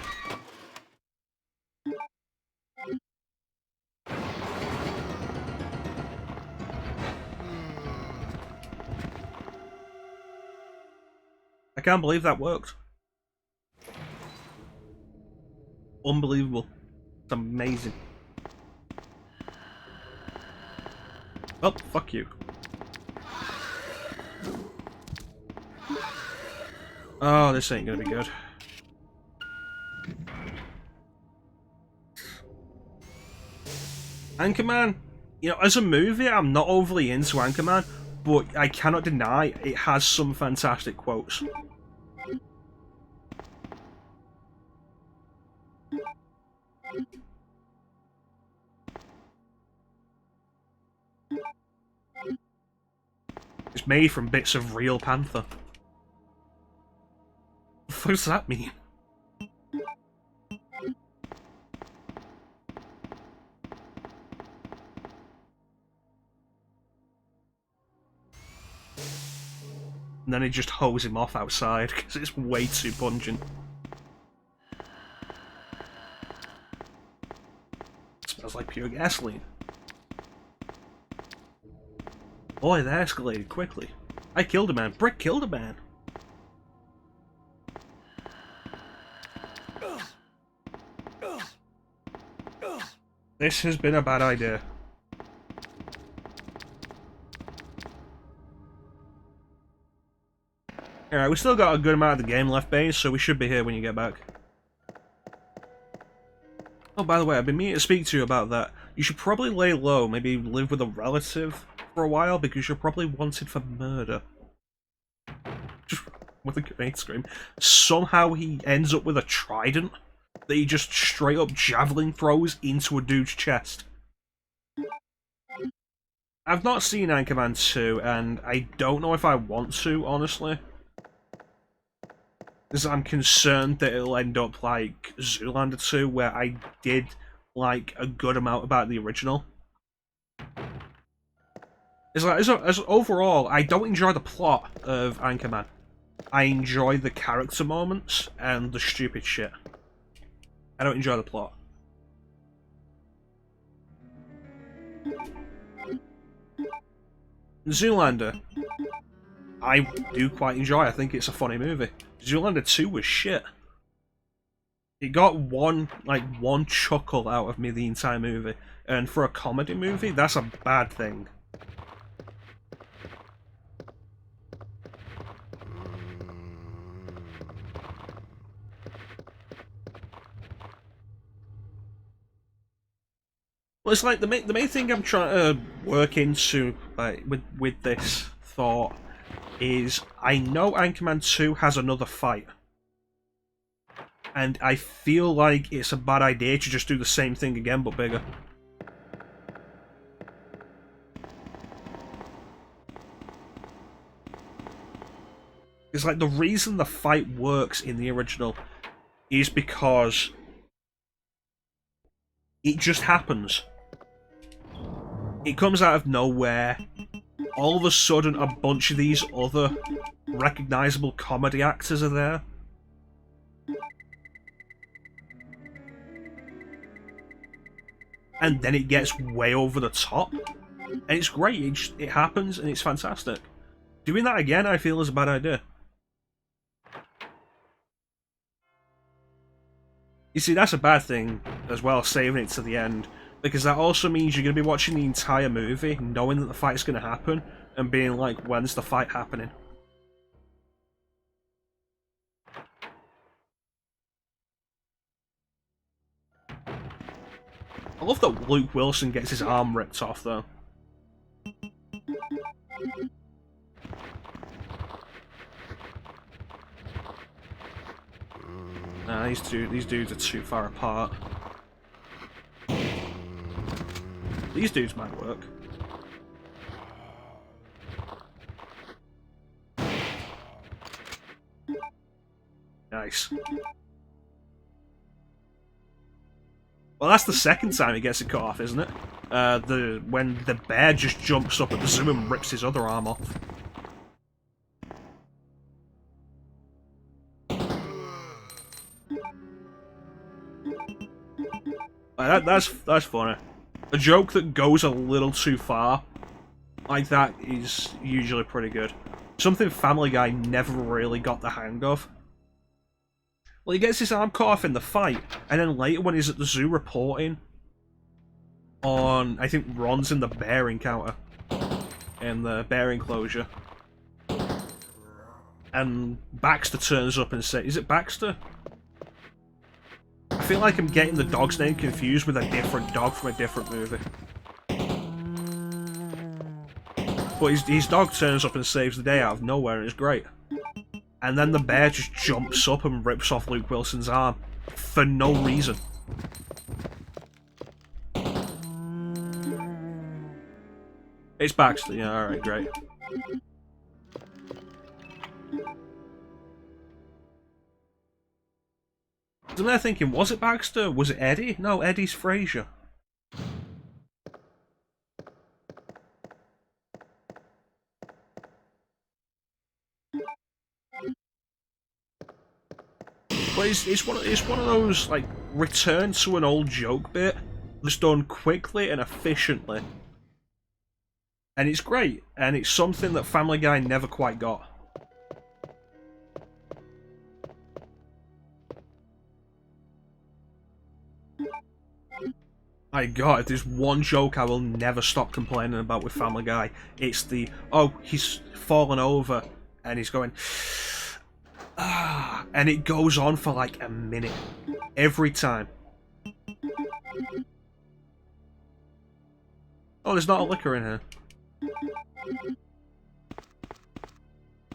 I can't believe that worked. Unbelievable. It's amazing. Oh, fuck you. Oh, this ain't gonna be good. Anchorman, you know, as a movie, I'm not overly into Anchorman, but I cannot deny it has some fantastic quotes. It's made from bits of real panther. What the fuck does that mean? And then he just hose him off outside because it's way too pungent. It smells like pure gasoline. Boy, that escalated quickly. I killed a man. Brick killed a man. This has been a bad idea. Alright, we still got a good amount of the game left, Bane, so we should be here when you get back. Oh, by the way, I've been meaning to speak to you about that. You should probably lay low, maybe live with a relative for a while, because you're probably wanted for murder. With a grenade scream. Somehow he ends up with a trident that he just straight up javelin throws into a dude's chest. I've not seen Anchorman 2, and I don't know if I want to, honestly. Because I'm concerned that it'll end up like Zoolander 2, where I did like a good amount about the original. It's like, as overall, I don't enjoy the plot of Anchorman. I enjoy the character moments and the stupid shit. I don't enjoy the plot. Zoolander, I do quite enjoy. I think it's a funny movie. Zoolander 2 was shit. It got one chuckle out of me the entire movie, and for a comedy movie, that's a bad thing. Well, it's like the main thing I'm trying to work into with this thought is I know Anchorman 2 has another fight. And I feel like it's a bad idea to just do the same thing again, but bigger. It's like the reason the fight works in the original is because it just happens. It comes out of nowhere. All of a sudden, a bunch of these other recognizable comedy actors are there. And then it gets way over the top. And it's great, it happens, and it's fantastic. Doing that again, I feel, is a bad idea. You see, that's a bad thing, as well, saving it to the end. Because that also means you're going to be watching the entire movie, knowing that the fight's going to happen, and being like, when's the fight happening? I love that Luke Wilson gets his arm ripped off, though. Nah, these dudes are too far apart. These dudes might work. Nice. Well, that's the second time he gets it cut off, isn't it? When the bear just jumps up at the zoo and rips his other arm off. That's funny. A joke that goes a little too far like that is usually pretty good. Something Family Guy never really got the hang of. Well, he gets his arm cut off in the fight, and then later when he's at the zoo reporting on, I think Ron's in the bear encounter, in the bear enclosure, and Baxter turns up and says, is it Baxter? I feel like I'm getting the dog's name confused with a different dog from a different movie. But his dog turns up and saves the day out of nowhere, and it's great. And then the bear just jumps up and rips off Luke Wilson's arm. For no reason. It's Baxter, yeah, alright, great. I'm there thinking, was it Baxter? Was it Eddie? No, Eddie's Frazier. But it's one of those, like, return to an old joke bit that's done quickly and efficiently. And it's great, and it's something that Family Guy never quite got. My god, if there's one joke I will never stop complaining about with Family Guy, it's the, oh, he's fallen over, and he's going, ah, and it goes on for like a minute. Every time. Oh, there's not a liquor in here.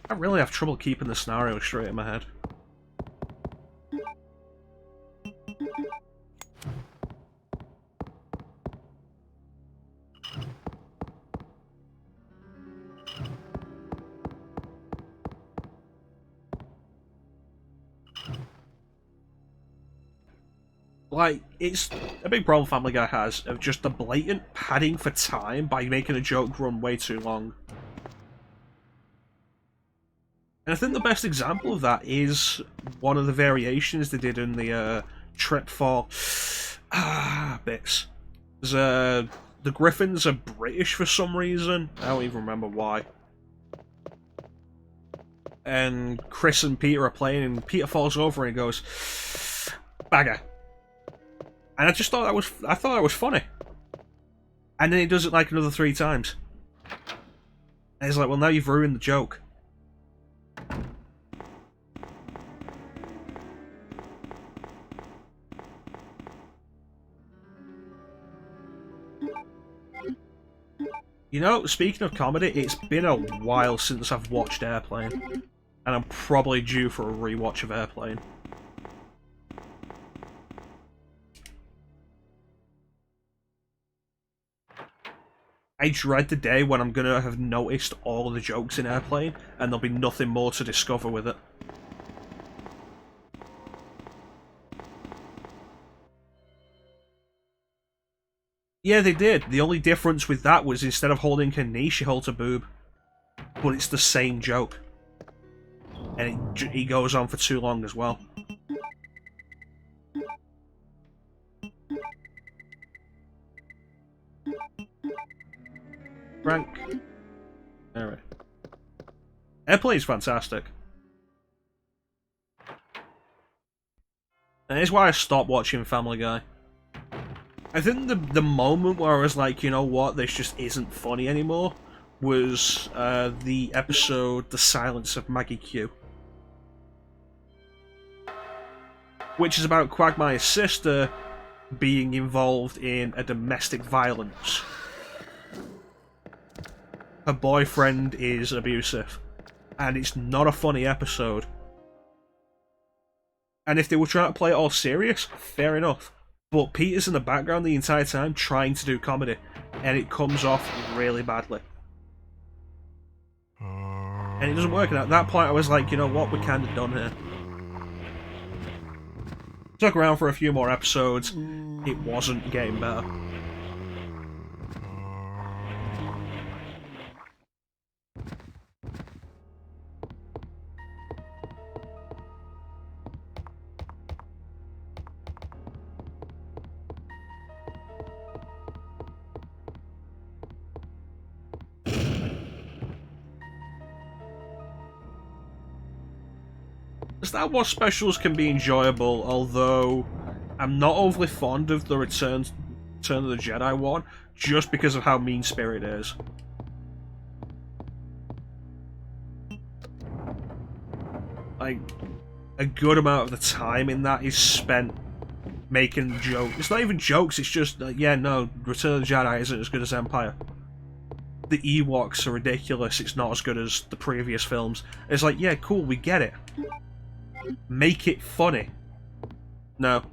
I really have trouble keeping the scenario straight in my head. Like, it's a big problem Family Guy has of just the blatant padding for time by making a joke run way too long. And I think the best example of that is one of the variations they did in the Trip for bits. The Griffins are British for some reason. I don't even remember why. And Chris and Peter are playing, and Peter falls over and he goes, "Bagger." And I just thought that was funny. And then he does it like another 3 times. And he's like, well, now you've ruined the joke. You know, speaking of comedy, it's been a while since I've watched Airplane. And I'm probably due for a rewatch of Airplane. I dread the day when I'm gonna have noticed all the jokes in Airplane, and there'll be nothing more to discover with it. Yeah, they did. The only difference with that was instead of holding her knee, she holds her boob. But it's the same joke. And he goes on for too long as well. Frank. Alright. Airplane's fantastic. And it's why I stopped watching Family Guy. I think the moment where I was like, you know what, this just isn't funny anymore, was the episode The Silence of Maggie Q. Which is about Quagmire's sister being involved in a domestic violence. Her boyfriend is abusive. And it's not a funny episode. And if they were trying to play it all serious, fair enough. But Peter's in the background the entire time trying to do comedy, and it comes off really badly. And it doesn't work. And at that point I was like, you know what, we're kind of done here. Stuck around for a few more episodes, it wasn't getting better. Star Wars specials can be enjoyable, although I'm not overly fond of the Return of the Jedi one, just because of how mean-spirited it is. Like, a good amount of the time in that is spent making jokes. It's not even jokes, it's just, yeah, no, Return of the Jedi isn't as good as Empire. The Ewoks are ridiculous, it's not as good as the previous films. It's like, yeah, cool, we get it. Make it funny. No.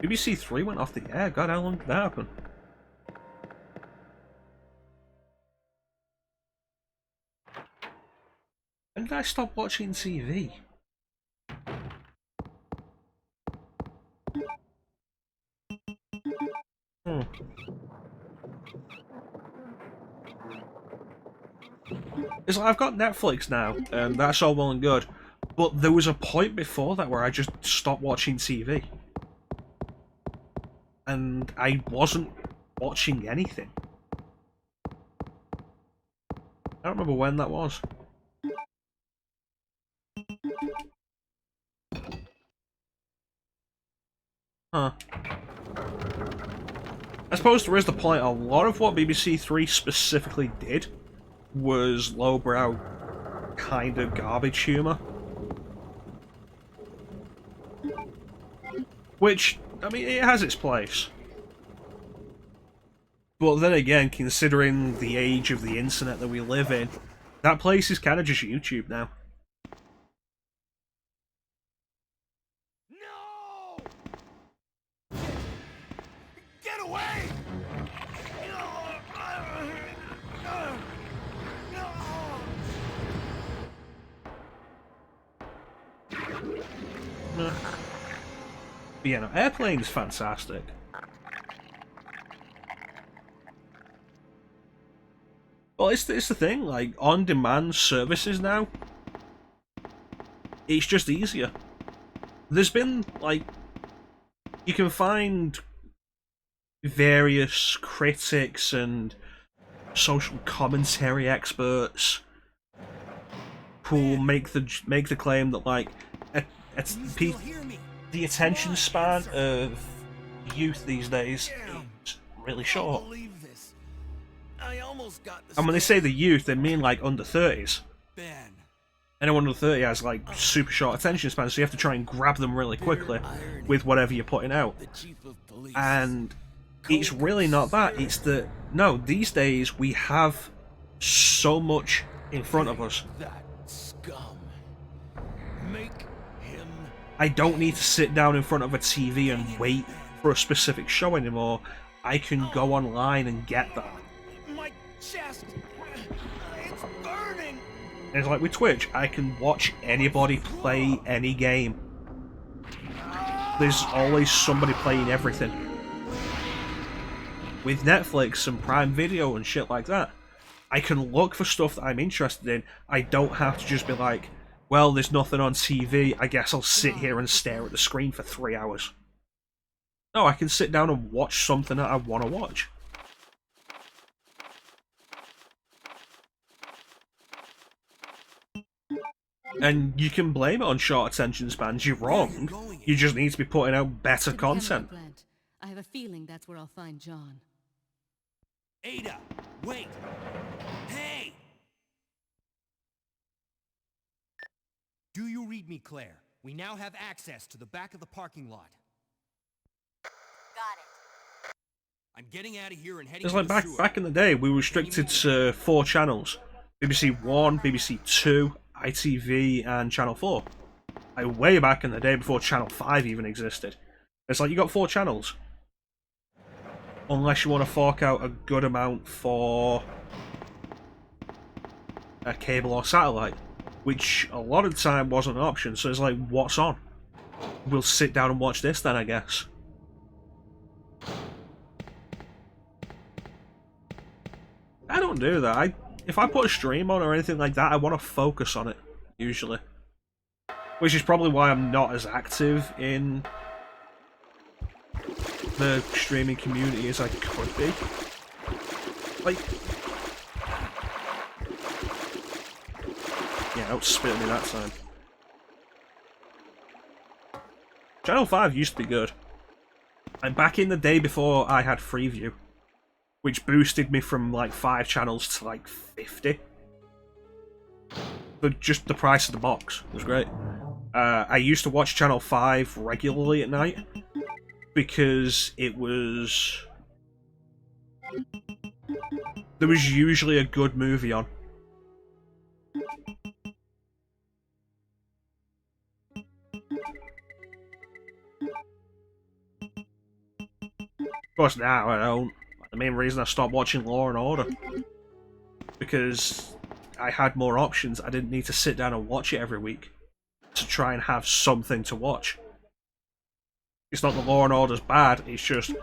BBC 3 went off the air. God, how long did that happen? When did I stop watching TV? It's like I've got Netflix now, and that's all well and good. But there was a point before that where I just stopped watching TV. And I wasn't watching anything. I don't remember when that was. Huh. I suppose there is the point. A lot of what BBC Three specifically did was lowbrow, kind of garbage humour. Which, I mean, it has its place. But then again, considering the age of the internet that we live in, that place is kind of just YouTube now. No! Get away! But yeah, no, Airplane's fantastic. Well, it's the thing, like, on-demand services now, it's just easier. There's been, like, you can find various critics and social commentary experts who make the claim that, like, the attention span of youth these days is really short. And when they say the youth, they mean like under 30s. Anyone under 30 has like super short attention spans, so you have to try and grab them really quickly with whatever you're putting out. And it's really not that. It's that, no, these days we have so much in front of us. I don't need to sit down in front of a TV and wait for a specific show anymore. I can go online and get that. My chest, it's burning. And it's like with Twitch, I can watch anybody play any game. There's always somebody playing everything. With Netflix and Prime Video and shit like that, I can look for stuff that I'm interested in. I don't have to just be like, well, there's nothing on TV, I guess I'll sit here and stare at the screen for 3 hours. No, I can sit down and watch something that I want to watch. And you can blame it on short attention spans, you're wrong. You just need to be putting out better To the chemical content. plant. I have a feeling that's where I'll find John. Ada, wait! Hey! Do you read me, Claire? We now have access to the back of the parking lot. Got it. I'm getting out of here and heading It's to like the sewer. back in the day, we were restricted to 4 channels: BBC One, BBC Two, ITV, and Channel 4. Like way back in the day, before Channel 5 even existed. It's like you got 4 channels, unless you want to fork out a good amount for a cable or satellite, which a lot of the time wasn't an option. So it's like, what's on? We'll sit down and watch this then, I guess. I don't do that. If I put a stream on or anything like that, I want to focus on it, usually. Which is probably why I'm not as active in the streaming community as I could be. Like, yeah, don't spit at me that time. Channel 5 used to be good. And back in the day before I had Freeview, which boosted me from like 5 channels to like 50. But just the price of the box was great. I used to watch Channel 5 regularly at night because it was... there was usually a good movie on. Of course now I don't. The main reason I stopped watching Law and Order, because I had more options. I didn't need to sit down and watch it every week to try and have something to watch. It's not that Law and Order's bad, it's just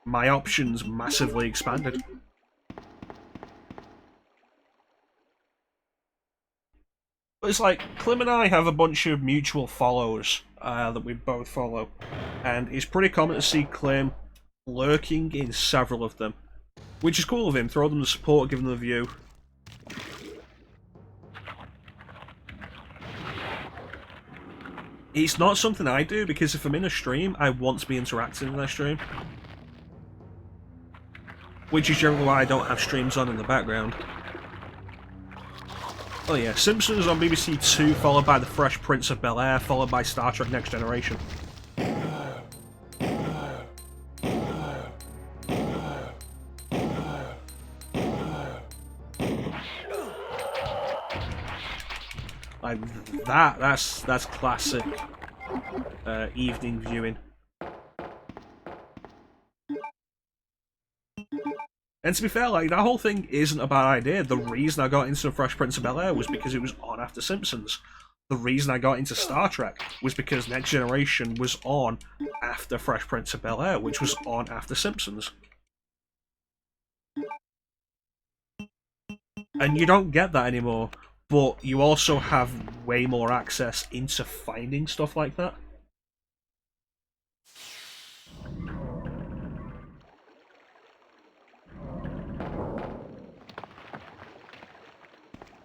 my options massively expanded. But it's like, Clem and I have a bunch of mutual followers that we both follow, and it's pretty common to see Clem lurking in several of them. Which is cool of him, throw them the support, give them the view. It's not something I do, because if I'm in a stream, I want to be interacting in that stream. Which is generally why I don't have streams on in the background. Oh yeah, Simpsons on BBC Two, followed by The Fresh Prince of Bel-Air, followed by Star Trek Next Generation. Like that's classic evening viewing. And to be fair, like, that whole thing isn't a bad idea. The reason I got into The Fresh Prince of Bel-Air was because it was on after Simpsons. The reason I got into Star Trek was because Next Generation was on after Fresh Prince of Bel-Air, which was on after Simpsons. And you don't get that anymore, but you also have way more access into finding stuff like that.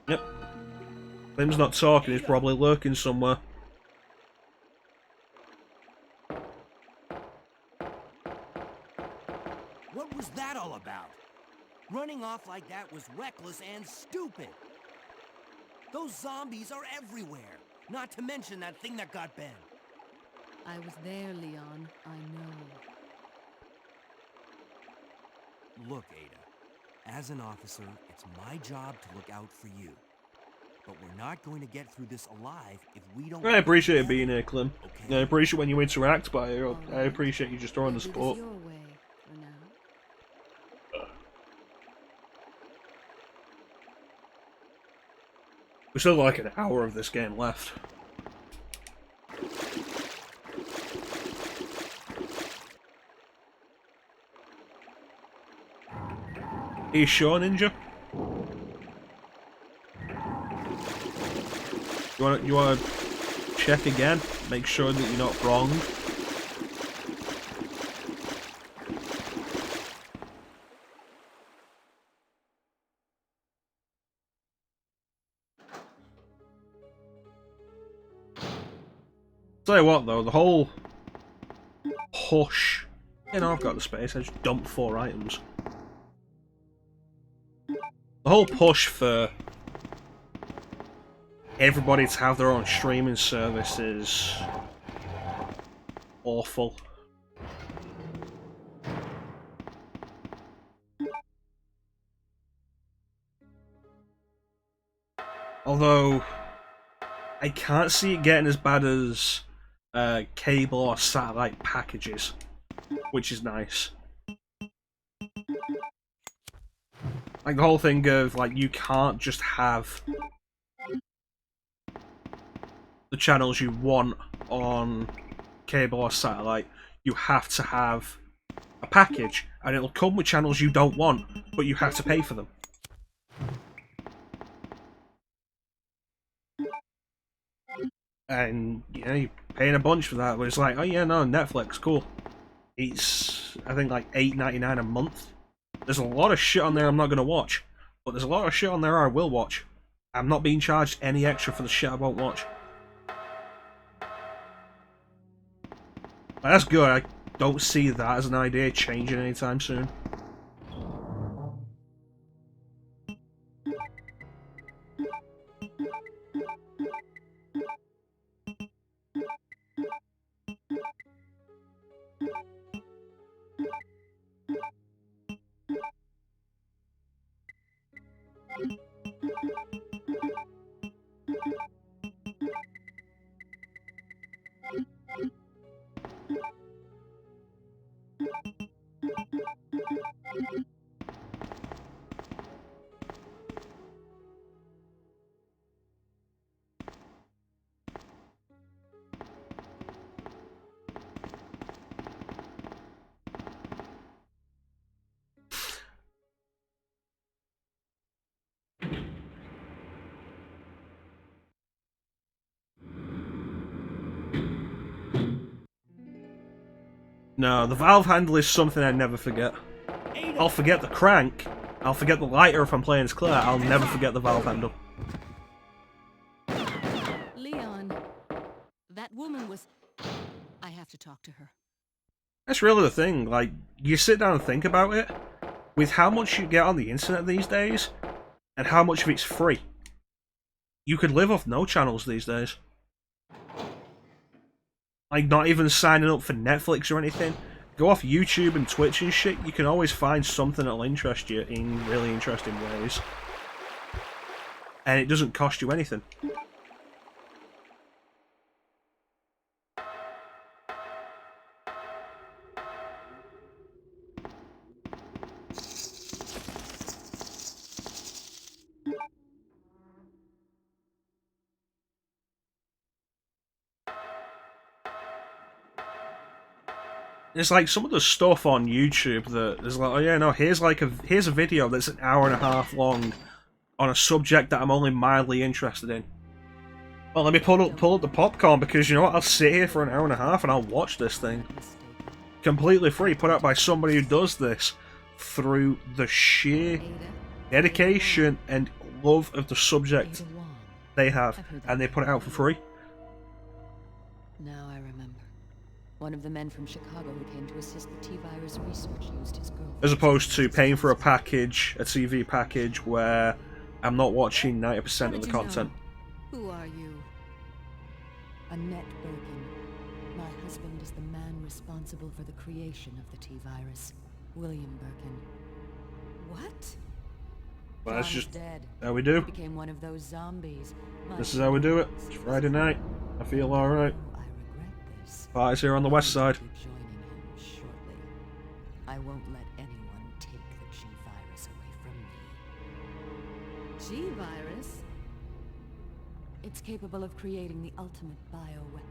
Yep. Clem's not talking, he's probably lurking somewhere. What was that all about? Running off like that was reckless and stupid. Those zombies are everywhere. Not to mention that thing that got Ben. I was there, Leon. I know. Look, Ada. As an officer, it's my job to look out for you. But we're not going to get through this alive if we don't... I appreciate it being here, Clem. Okay. I appreciate when you interact, but I appreciate you just throwing the Do this support. your way for now. We still got like an hour of this game left. Are you sure, Ninja? You wanna check again? Make sure that you're not wrong. Tell you what though, the whole push. You know, I've got the space, I just dumped 4 items. The whole push for everybody to have their own streaming service is awful. Although, I can't see it getting as bad as cable or satellite packages, which is nice. Like the whole thing of, like, you can't just have the channels you want on cable or satellite. You have to have a package, and it'll come with channels you don't want, but you have to pay for them. And, you know, you're paying a bunch for that, but it's like, oh yeah, no, Netflix, cool. It's, I think, like $8.99 a month. There's a lot of shit on there I'm not going to watch, but there's a lot of shit on there I will watch. I'm not being charged any extra for the shit I won't watch. That's good. I don't see that as an idea changing anytime soon. No, the valve handle is something I never forget. I'll forget the crank, I'll forget the lighter if I'm playing as Claire, I'll never forget the valve handle. Leon, that woman was... I have to talk to her. That's really the thing, like, you sit down and think about it, with how much you get on the internet these days, and how much of it's free. You could live off no channels these days. Like, not even signing up for Netflix or anything. Go off YouTube and Twitch and shit, you can always find something that'll interest you in really interesting ways. And it doesn't cost you anything. It's like some of the stuff on YouTube that is like, oh yeah, no, here's a video that's an hour and a half long on a subject that I'm only mildly interested in. Well, let me pull up the popcorn because you know what? I'll sit here for an hour and a half and I'll watch this thing. Completely free, put out by somebody who does this through the sheer dedication and love of the subject they have, and they put it out for free. Now I remember. One of the men from Chicago who came to assist the T-virus research used his girlfriend. As opposed to paying for a package, a TV package, where I'm not watching 90% of the content. Who are you? Annette Birkin. My husband is the man responsible for the creation of the T-virus. William Birkin. What? Well, that's John's just dead. how we do. He became one of those zombies. This is how we do it. It's Friday night. I feel alright. I regret this. Party's here on the west side. I'll be joining him shortly. I won't let anyone take the G-virus away from me. G-virus? It's capable of creating the ultimate bioweapon.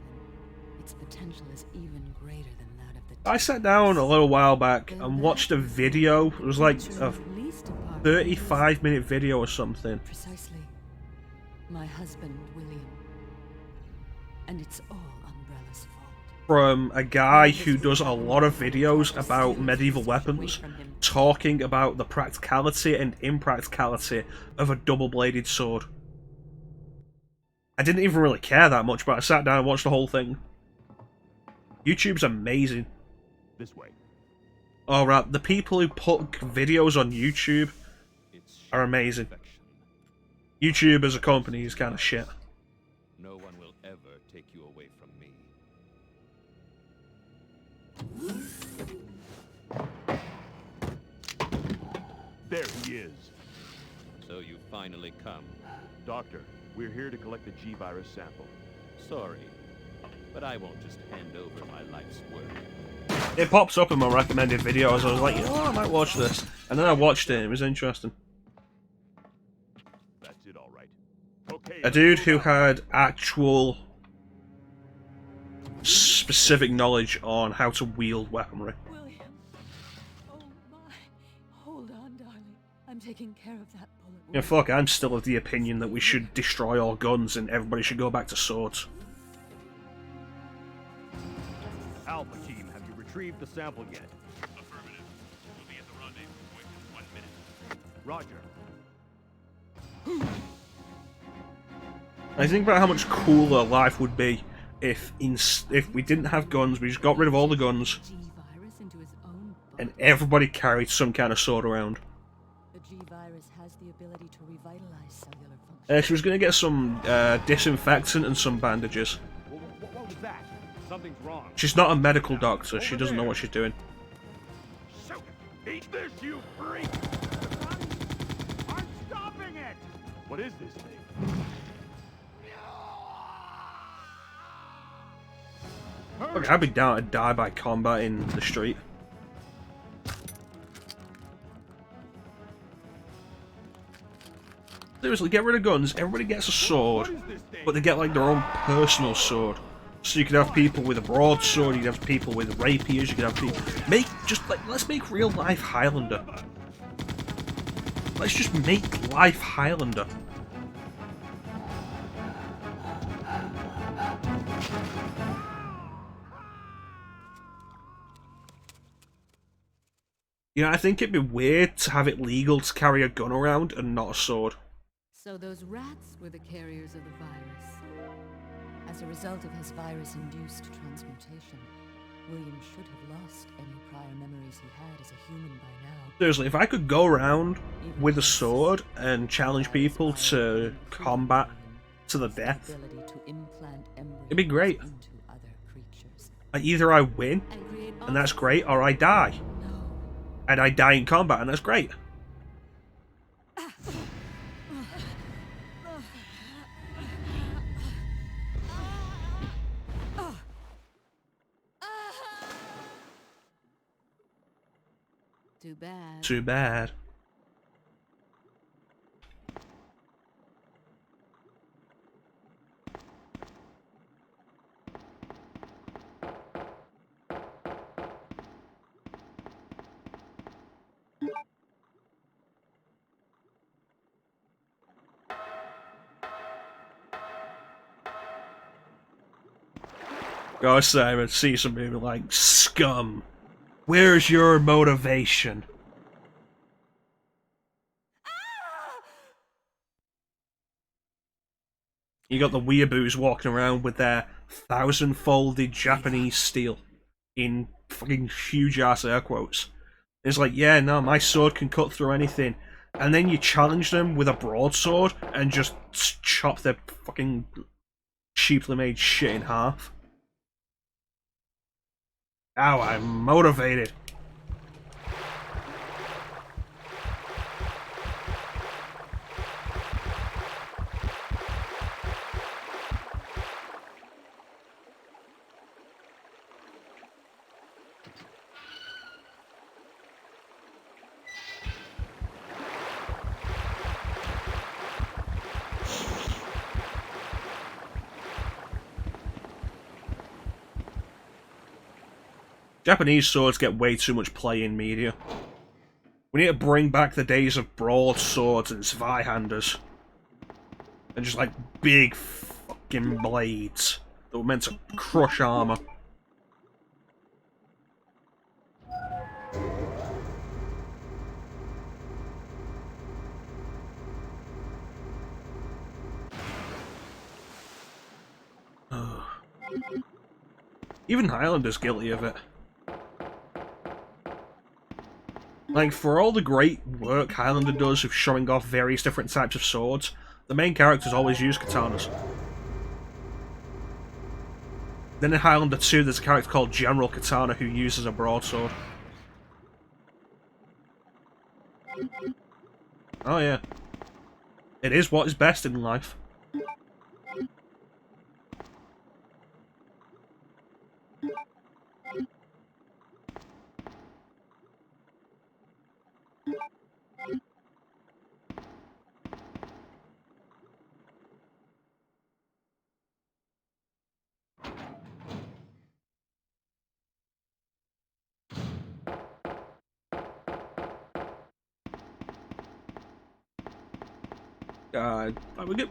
Its potential is even greater than that of the I sat down a little while back and watched a video. It was like a 35-minute video or something. Precisely. My husband, William. And it's all Umbrella's fault. From a guy who does a lot of videos about medieval weapons, talking about the practicality and impracticality of a double-bladed sword. I didn't even really care that much, but I sat down and watched the whole thing. YouTube's amazing. This way. Alright, the people who put videos on YouTube are amazing. YouTube as a company is kind of shit. There he is. So you finally come. Doctor, we're here to collect the G-Virus sample. Sorry, but I won't just hand over my life's work. It pops up in my recommended videos. I was like, you know what, I might watch this. And then I watched it, and it was interesting. That's it, all right. Okay. A dude who had actual specific knowledge on how to wield weaponry. William. Oh my. Hold on, darling. I'm taking care of that bullet. Yeah, fuck, I'm still of the opinion that we should destroy all guns and everybody should go back to swords. Alpha team, have you retrieved the sample yet? Affirmative. We'll be at the rendezvous point in 1 minute. Roger. I think about how much cooler life would be if we didn't have guns, we just got rid of all the guns, G-Virus into his own and everybody carried some kind of sword around. The G-Virus has the ability to revitalize cellular function. She was going to get some disinfectant and some bandages. What was that? Something's wrong. She's not a medical doctor, she doesn't know what she's doing. Shoot! Eat this, you freak! I'm stopping it! What is this thing? Look, I'd be down to die by combat in the street. Seriously, get rid of guns, everybody gets a sword, but they get like their own personal sword. So you could have people with a broadsword, you could have people with rapiers, you could have people... let's make real life Highlander. Let's just make life Highlander. You know, I think it'd be weird to have it legal to carry a gun around and not a sword. So those rats were the carriers of the virus. As a result of his virus-induced transmutation, William should have lost any prior memories he had as a human by now. Seriously, if I could go around with a sword and challenge people to combat to the death, Ability to implant it'd be great. into other creatures. Either I win, And create and that's great, or I die. No. And I die in combat, and that's great. Too bad. Too bad. Go Simon, see some people like, scum. Where's your motivation? You got the weeaboos walking around with their 1,000-folded Japanese steel in fucking huge ass air quotes. It's like, yeah, no, my sword can cut through anything. And then you challenge them with a broadsword and just chop their fucking cheaply made shit in half. Ow, I'm motivated. Japanese swords get way too much play in media. We need to bring back the days of broadswords and Zweihanders. And just like big fucking blades that were meant to crush armor. Even Highlander's guilty of it. Like, for all the great work Highlander does of showing off various different types of swords, the main characters always use katanas. Then in Highlander 2, there's a character called General Katana who uses a broadsword. Oh yeah. It is what is best in life.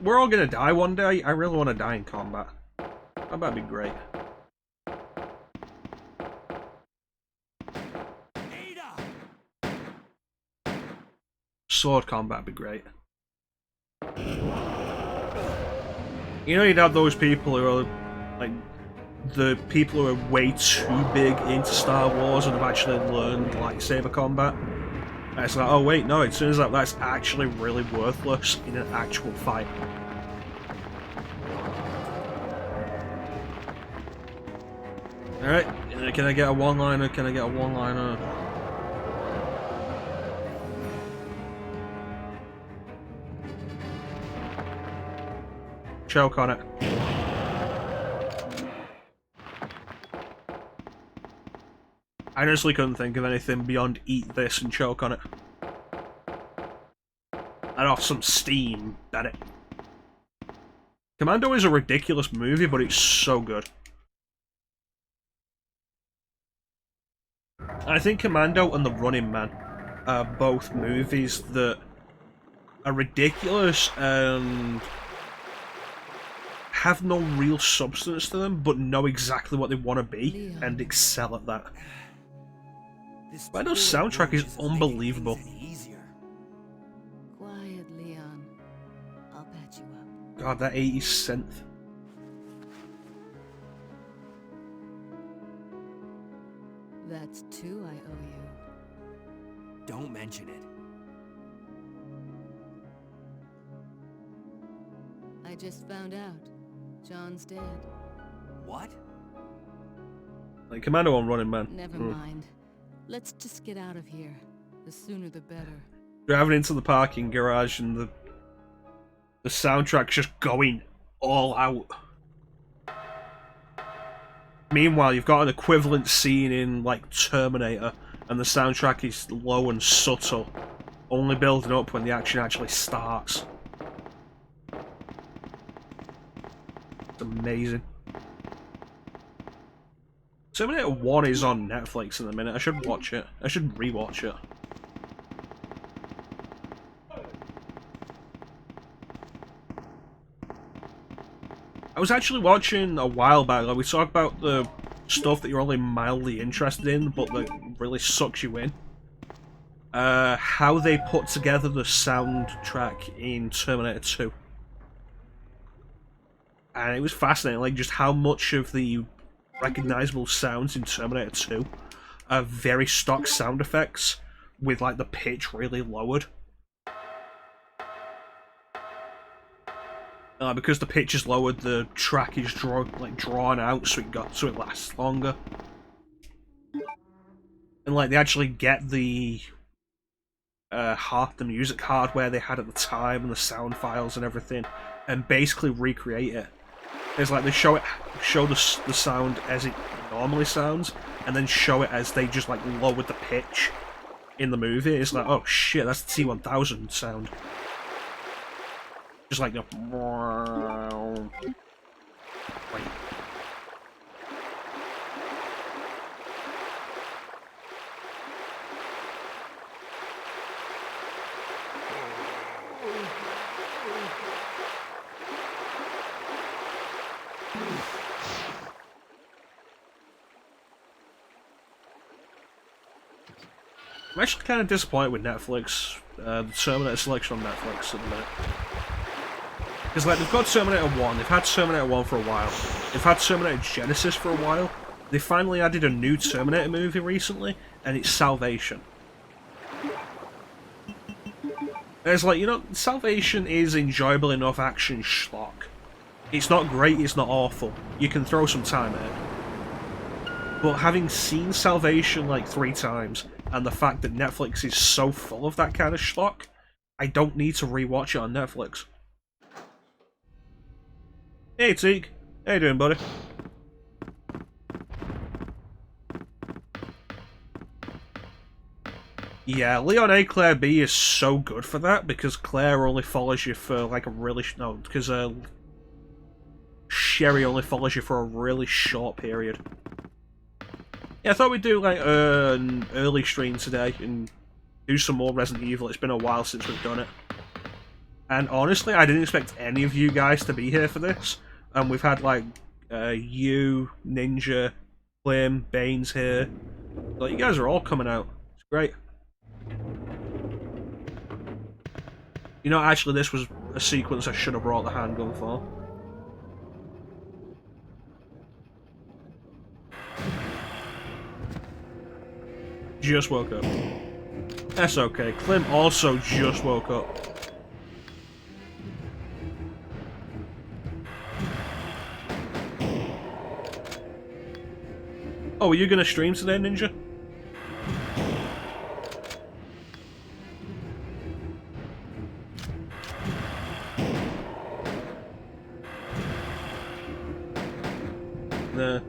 We're all gonna die one day. I really want to die in combat. That'd be great. Sword combat would be great. You know, you'd have those people who are like the people who are way too big into Star Wars and have actually learned lightsaber combat. And it's like, oh wait, no, it turns out that's actually really worthless in an actual fight. Alright, can I get a one-liner? Can I get a one-liner? Choke on it. I honestly couldn't think of anything beyond eat this and choke on it. Let off some steam, damn it. Commando is a ridiculous movie, but it's so good. I think Commando and The Running Man are both movies that are ridiculous and have no real substance to them, but know exactly what they want to be and excel at that. Commando's soundtrack is unbelievable. Quiet, Leon. I'll patch you up. God, that 80s synth. That's two I owe you. Don't mention it. I just found out. John's dead. What? Like Commando and Running Man. Never mind. Let's just get out of here. The sooner the better. Driving into the parking garage and the soundtrack's just going all out. Meanwhile, you've got an equivalent scene in like Terminator, and the soundtrack is low and subtle, only building up when the action actually starts. It's amazing. Terminator 1 is on Netflix in a minute. I should watch it. I should rewatch it. I was actually watching a while back, like we talked about the stuff that you're only mildly interested in, but that really sucks you in. How they put together the soundtrack in Terminator 2. And it was fascinating, like just how much of the recognizable sounds in Terminator 2 are very stock sound effects with like the pitch really lowered. Because the pitch is lowered, the track is drawn out so it lasts longer. And like they actually get the the music hardware they had at the time and the sound files and everything, and basically recreate it. It's like they show the sound as it normally sounds, and then show it as they just like lowered the pitch in the movie. It's like, oh shit, that's the T-1000 sound. Just like the... Wait. I'm actually kind of disappointed with Netflix, the Terminator selection on Netflix at the minute. Because like, they've got Terminator 1, they've had Terminator 1 for a while, they've had Terminator Genesis for a while, they finally added a new Terminator movie recently, and it's Salvation. And it's like, you know, Salvation is enjoyable enough action schlock, It's not great, it's not awful. You can throw some time at it. But having seen Salvation like 3 times, and the fact that Netflix is so full of that kind of schlock, I don't need to rewatch it on Netflix. Hey Teak, how you doing, buddy? Yeah, Leon A, Claire B is so good for that, because Claire only follows you for like a really... No, because Sherry only follows you for a really short period. Yeah, I thought we'd do like an early stream today and do some more Resident Evil. It's been a while since we've done it. And honestly, I didn't expect any of you guys to be here for this. And we've had like you, Ninja, Clem, Baines here. Like, you guys are all coming out. It's great. You know, actually, this was a sequence I should have brought the handgun for. Just woke up. That's okay. Clem also just woke up. Oh, are you gonna stream today, Ninja? Nah.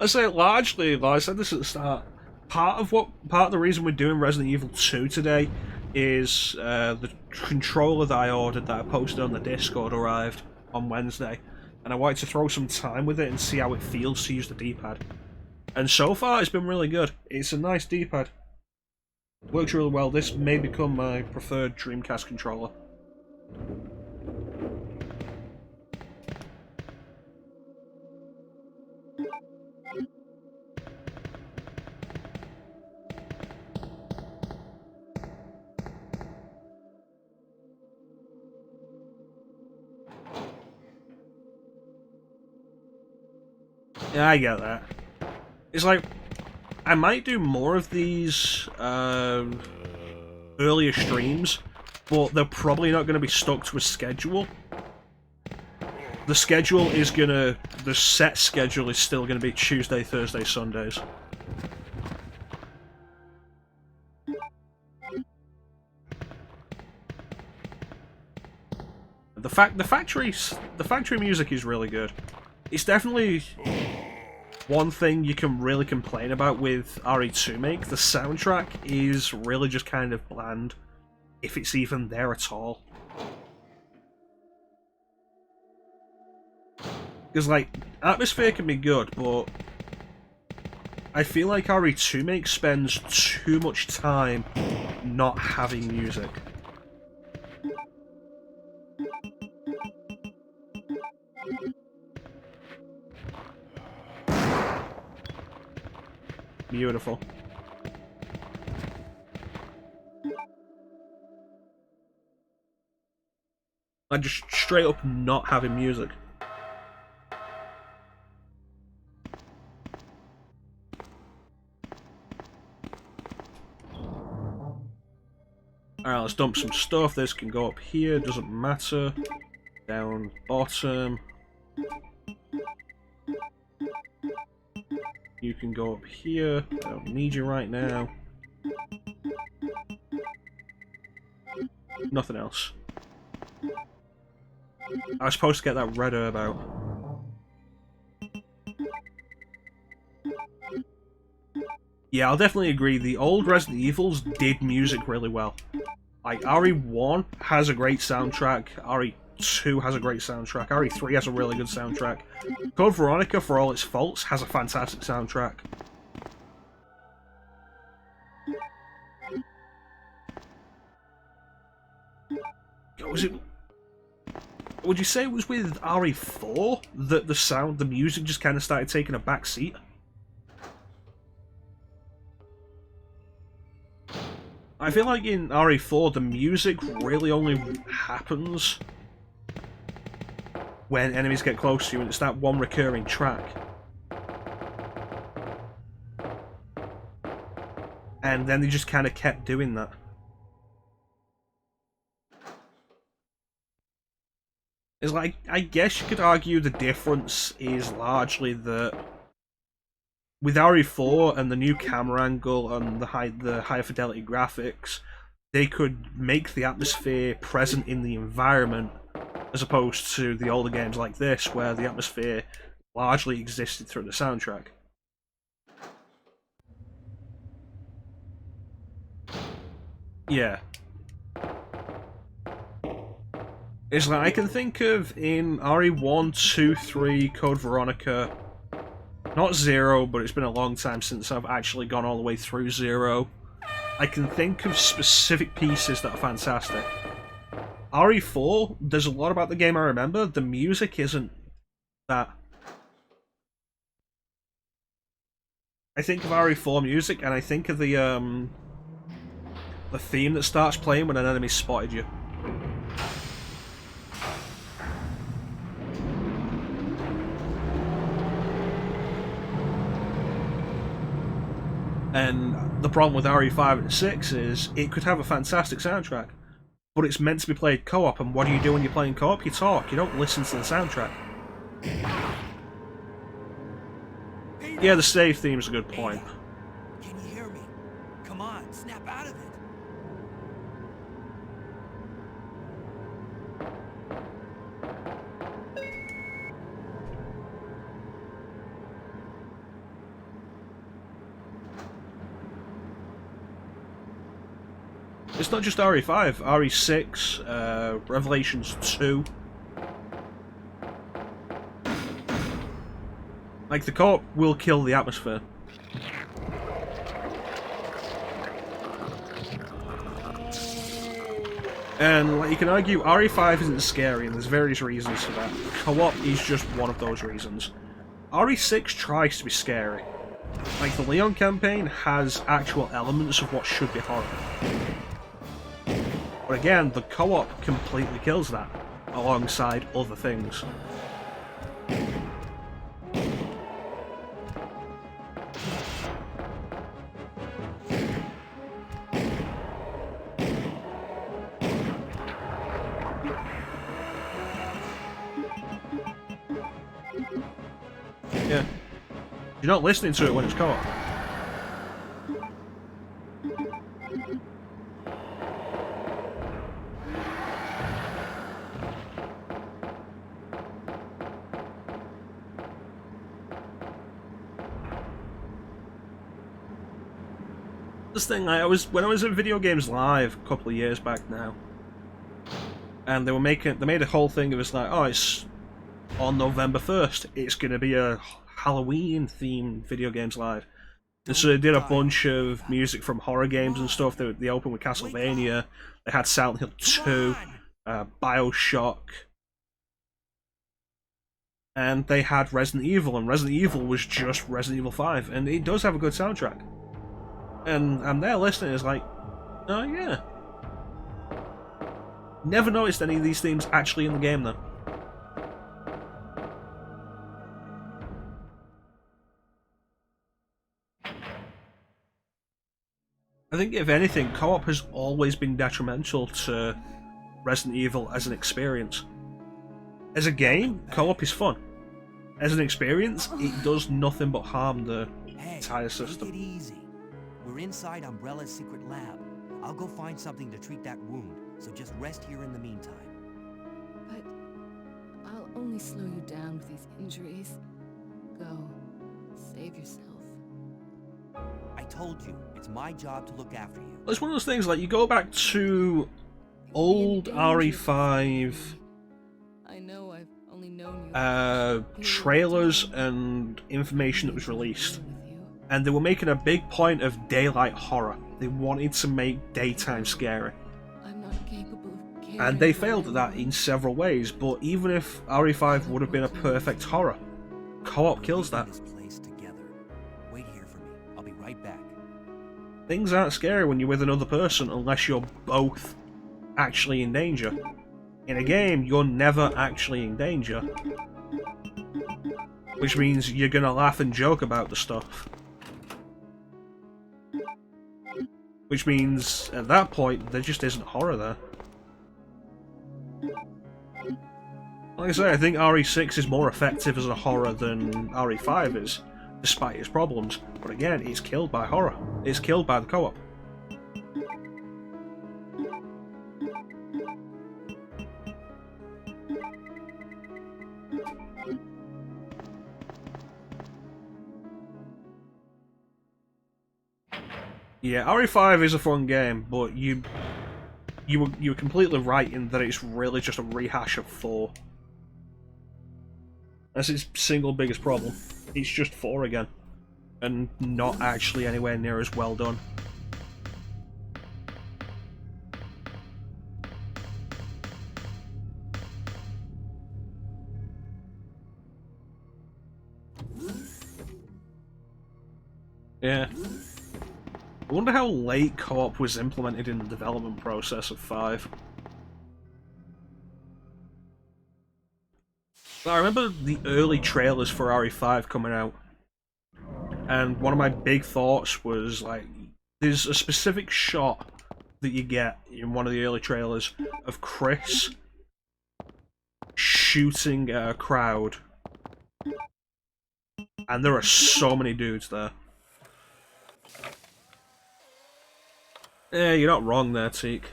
I say largely, like I said this at the start, part of the reason we're doing Resident Evil 2 today is the controller that I ordered that I posted on the Discord arrived on Wednesday, and I wanted to throw some time with it and see how it feels to use the D-pad. And so far it's been really good. It's a nice D-pad. Works really well. This may become my preferred Dreamcast controller. Yeah, I get that. It's like, I might do more of these earlier streams, but they're probably not going to be stuck to a schedule. The schedule is the set schedule is still going to be Tuesday, Thursday, Sundays. The factory music is really good. It's definitely one thing you can really complain about with RE2 Make. The soundtrack is really just kind of bland, if it's even there at all. Because, like, atmosphere can be good, but I feel like RE2 Make spends too much time not having music. Beautiful. Like, just straight up not having music. Alright, let's dump some stuff. This can go up here, doesn't matter. Down bottom. You can go up here. I don't need you right now. Nothing else. I was supposed to get that red herb out. Yeah, I'll definitely agree. The old Resident Evils did music really well. Like, RE1 has a great soundtrack. RE2 has a great soundtrack. RE3 has a really good soundtrack. Code Veronica, for all its faults, has a fantastic soundtrack. Would you say it was with RE4 that the music just kind of started taking a back seat? I feel like in RE4 the music really only happens when enemies get close to you, and it's that one recurring track. And then they just kind of kept doing that. It's like, I guess you could argue the difference is largely that with RE4 and the new camera angle and the higher fidelity graphics, they could make the atmosphere present in the environment, as opposed to the older games like this, where the atmosphere largely existed through the soundtrack. Yeah. It's like, I can think of in RE1, 2, 3, Code Veronica, not 0, but it's been a long time since I've actually gone all the way through 0. I can think of specific pieces that are fantastic. RE4, there's a lot about the game I remember. The music isn't that. I think of RE4 music, and I think of the theme that starts playing when an enemy's spotted you. And the problem with RE5 and 6 is it could have a fantastic soundtrack, but it's meant to be played co-op, and what do you do when you're playing co-op? You talk, you don't listen to the soundtrack. Yeah, the save theme's a good point. Can you hear me? Come on, snap out of it. It's not just RE5, RE6, Revelations 2. Like, the co-op will kill the atmosphere. And, like, you can argue RE5 isn't scary, and there's various reasons for that. Co-op is just one of those reasons. RE6 tries to be scary. Like, the Leon campaign has actual elements of what should be horror. But again, the co-op completely kills that, alongside other things. Yeah. You're not listening to it when it's co-op. This thing, when I was at Video Games Live a couple of years back now, and they made a whole thing of it's like, oh, it's on November 1st, it's gonna be a Halloween themed Video Games Live. And so they did a bunch of music from horror games and stuff. They opened with Castlevania, they had Silent Hill 2, Bioshock, and they had Resident Evil, and Resident Evil was just Resident Evil 5, and it does have a good soundtrack. And I'm there listening, it's like, oh yeah. Never noticed any of these themes actually in the game though. I think if anything, co-op has always been detrimental to Resident Evil as an experience. As a game, co-op is fun. As an experience, it does nothing but harm the entire system. Take it easy. We're inside Umbrella's secret lab. I'll go find something to treat that wound, so just rest here in the meantime. But I'll only slow you down with these injuries. Go. Save yourself. I told you, it's my job to look after you. It's one of those things, like, you go back to old RE5 I know I've only known you. Trailers and information that was released. And they were making a big point of daylight horror. They wanted to make daytime scary. I'm not capable of caring. And they failed at that in several ways, but even if RE5 would have been a perfect horror, co-op kills that. This place together. Wait here for me. I'll be right back. Things aren't scary when you're with another person unless you're both actually in danger. In a game, you're never actually in danger. Which means you're gonna laugh and joke about the stuff. Which means, at that point, there just isn't horror there. Like I say, I think RE6 is more effective as a horror than RE5 is, despite its problems. But again, it's killed by horror. It's killed by the co-op. Yeah, RE5 is a fun game, but you were completely right in that it's really just a rehash of 4. That's its single biggest problem. It's just 4 again, and not actually anywhere near as well done. Yeah. I wonder how late co-op was implemented in the development process of 5. I remember the early trailers for RE5 coming out, and one of my big thoughts was, like, there's a specific shot that you get in one of the early trailers of Chris shooting at a crowd, and there are so many dudes there. Yeah, you're not wrong there, Teak.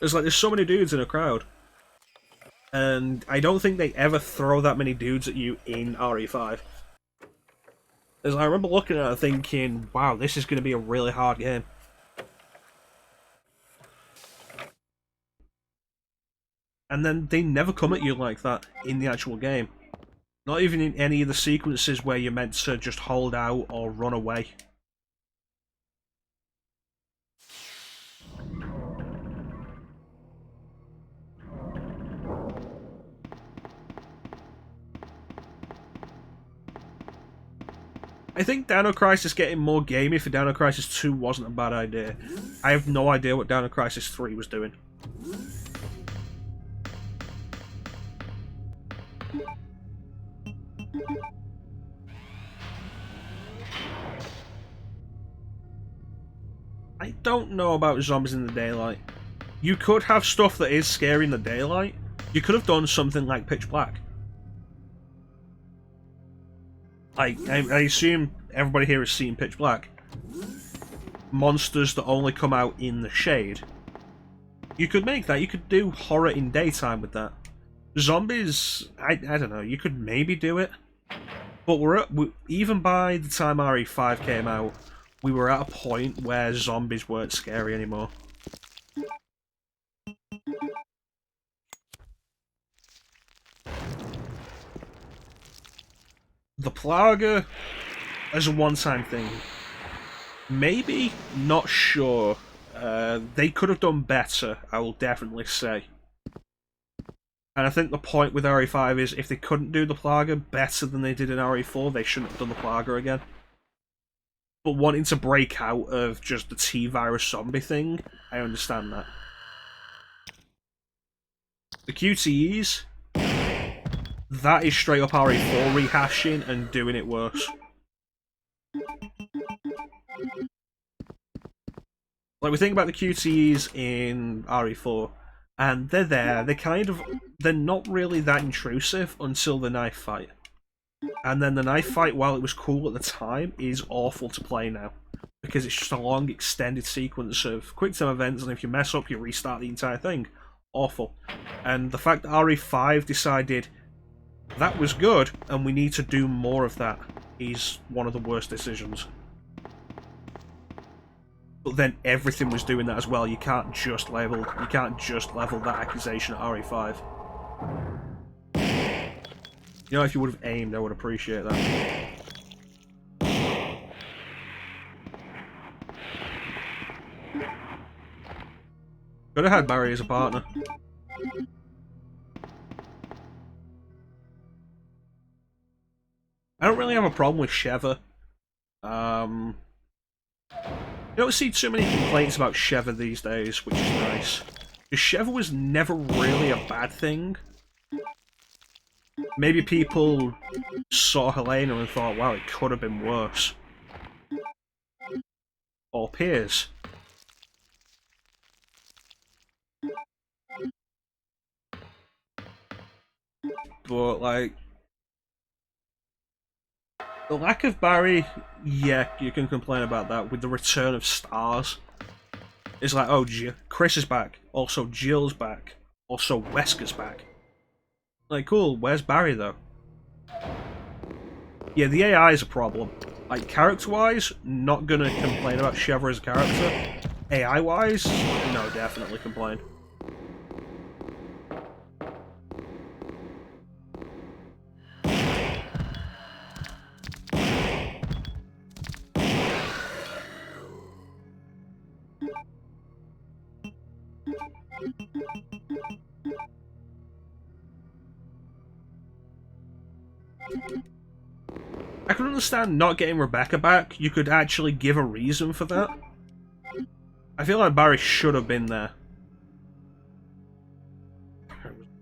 There's so many dudes in a crowd. And I don't think they ever throw that many dudes at you in RE5. As I remember looking at it thinking, wow, this is going to be a really hard game. And then they never come at you like that in the actual game. Not even in any of the sequences where you're meant to just hold out or run away. I think Dino Crisis getting more gamey for Dino Crisis 2 wasn't a bad idea. I have no idea what Dino Crisis 3 was doing. I don't know about zombies in the daylight. You could have stuff that is scary in the daylight. You could have done something like Pitch Black. I assume everybody here has seen Pitch Black. Monsters that only come out in the shade. You could make that. You could do horror in daytime with that. Zombies, I don't know. You could maybe do it. But even by the time RE5 came out, we were at a point where zombies weren't scary anymore. The Plaga as a one-time thing. Maybe, not sure. They could have done better, I will definitely say. And I think the point with RE5 is if they couldn't do the Plaga better than they did in RE4, they shouldn't have done the Plaga again. But wanting to break out of just the T-virus zombie thing, I understand that. The QTEs, that is straight up RE4 rehashing and doing it worse. Like, we think about the QTEs in RE4, and they're there, they're not really that intrusive until the knife fight. And then the knife fight, while it was cool at the time, is awful to play now. Because it's just a long, extended sequence of quick-time events, and if you mess up, you restart the entire thing. Awful. And the fact that RE5 decided that was good, and we need to do more of that, is one of the worst decisions. But then everything was doing that as well. You can't just level that accusation at RE5. You know, if you would have aimed, I would appreciate that. Could have had Barry as a partner. I don't really have a problem with Sheva. You don't see too many complaints about Sheva these days, which is nice. Because Sheva was never really a bad thing. Maybe people saw Helena and thought, wow, it could have been worse. Or Piers. but like the lack of Barry, yeah, you can complain about that. With the return of stars, it's like, oh, Chris is back. Also, Jill's back. Also, Wesker's back. Like, cool. Where's Barry though? Yeah, the AI is a problem. Like, character-wise, not gonna complain about Sheva as a character. AI-wise, no, definitely complain. I can understand not getting Rebecca back. You could actually give a reason for that. I feel like Barry should have been there.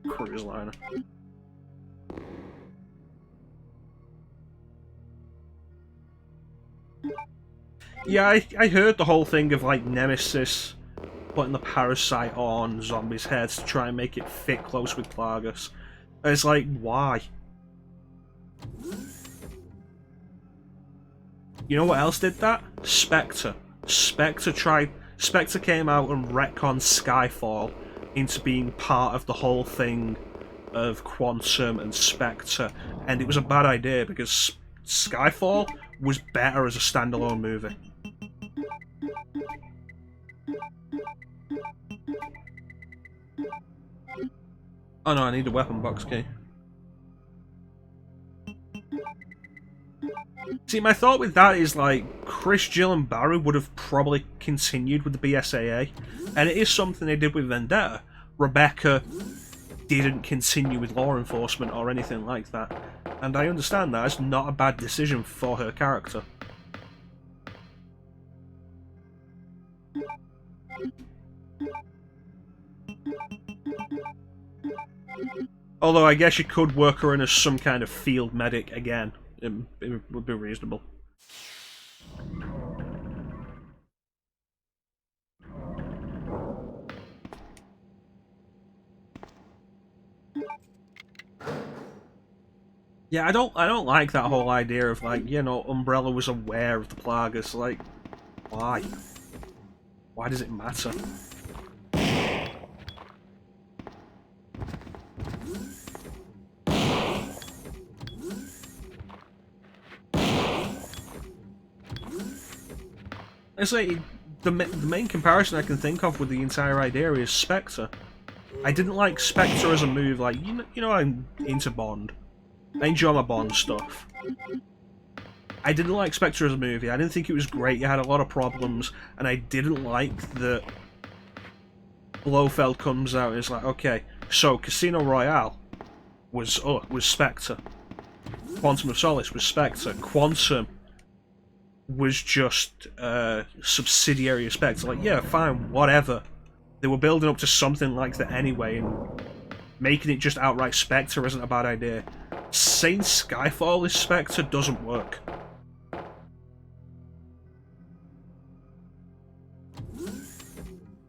Cruise liner. Yeah, I heard the whole thing of like Nemesis putting the parasite on zombies' heads to try and make it fit close with Plagas. And it's like, why? You know what else did that? Spectre. Spectre came out and retconned Skyfall into being part of the whole thing of Quantum and Spectre, and it was a bad idea because Skyfall was better as a standalone movie. Oh no, I need a weapon box key. See, my thought with that is, like, Chris, Jill, and Barry would have probably continued with the BSAA, and it is something they did with Vendetta. Rebecca didn't continue with law enforcement or anything like that, and I understand that. It's not a bad decision for her character. Although I guess you could work her in as some kind of field medic again. It would be reasonable. Yeah, I don't like that whole idea of, like, you know, Umbrella was aware of the Plagas. Like, why? Why does it matter? It's like, the main comparison I can think of with the entire idea is Spectre. I didn't like Spectre as a move. Like, you know I'm into Bond. I enjoy my Bond stuff. I didn't like Spectre as a movie. I didn't think it was great. It had a lot of problems, and I didn't like that Blofeld comes out and it's like, okay, so Casino Royale was Spectre. Quantum of Solace was Spectre. Quantum was just subsidiary of Spectre. Like, yeah, fine, whatever. They were building up to something like that anyway, and making it just outright Spectre isn't a bad idea. Saying Skyfall is Spectre doesn't work.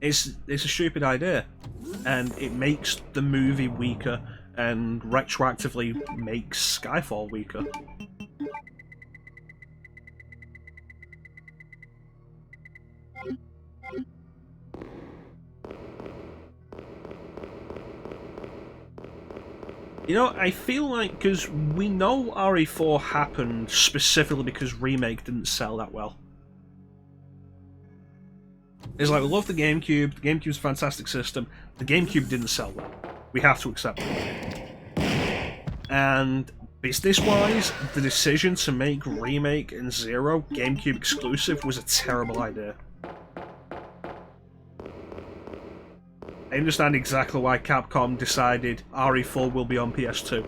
It's a stupid idea, and it makes the movie weaker, and retroactively makes Skyfall weaker. You know, I feel like, because we know RE4 happened specifically because Remake didn't sell that well. It's like, we love the GameCube is a fantastic system, the GameCube didn't sell well. We have to accept it. And business-wise, the decision to make Remake and Zero GameCube exclusive was a terrible idea. I understand exactly why Capcom decided RE4 will be on PS2.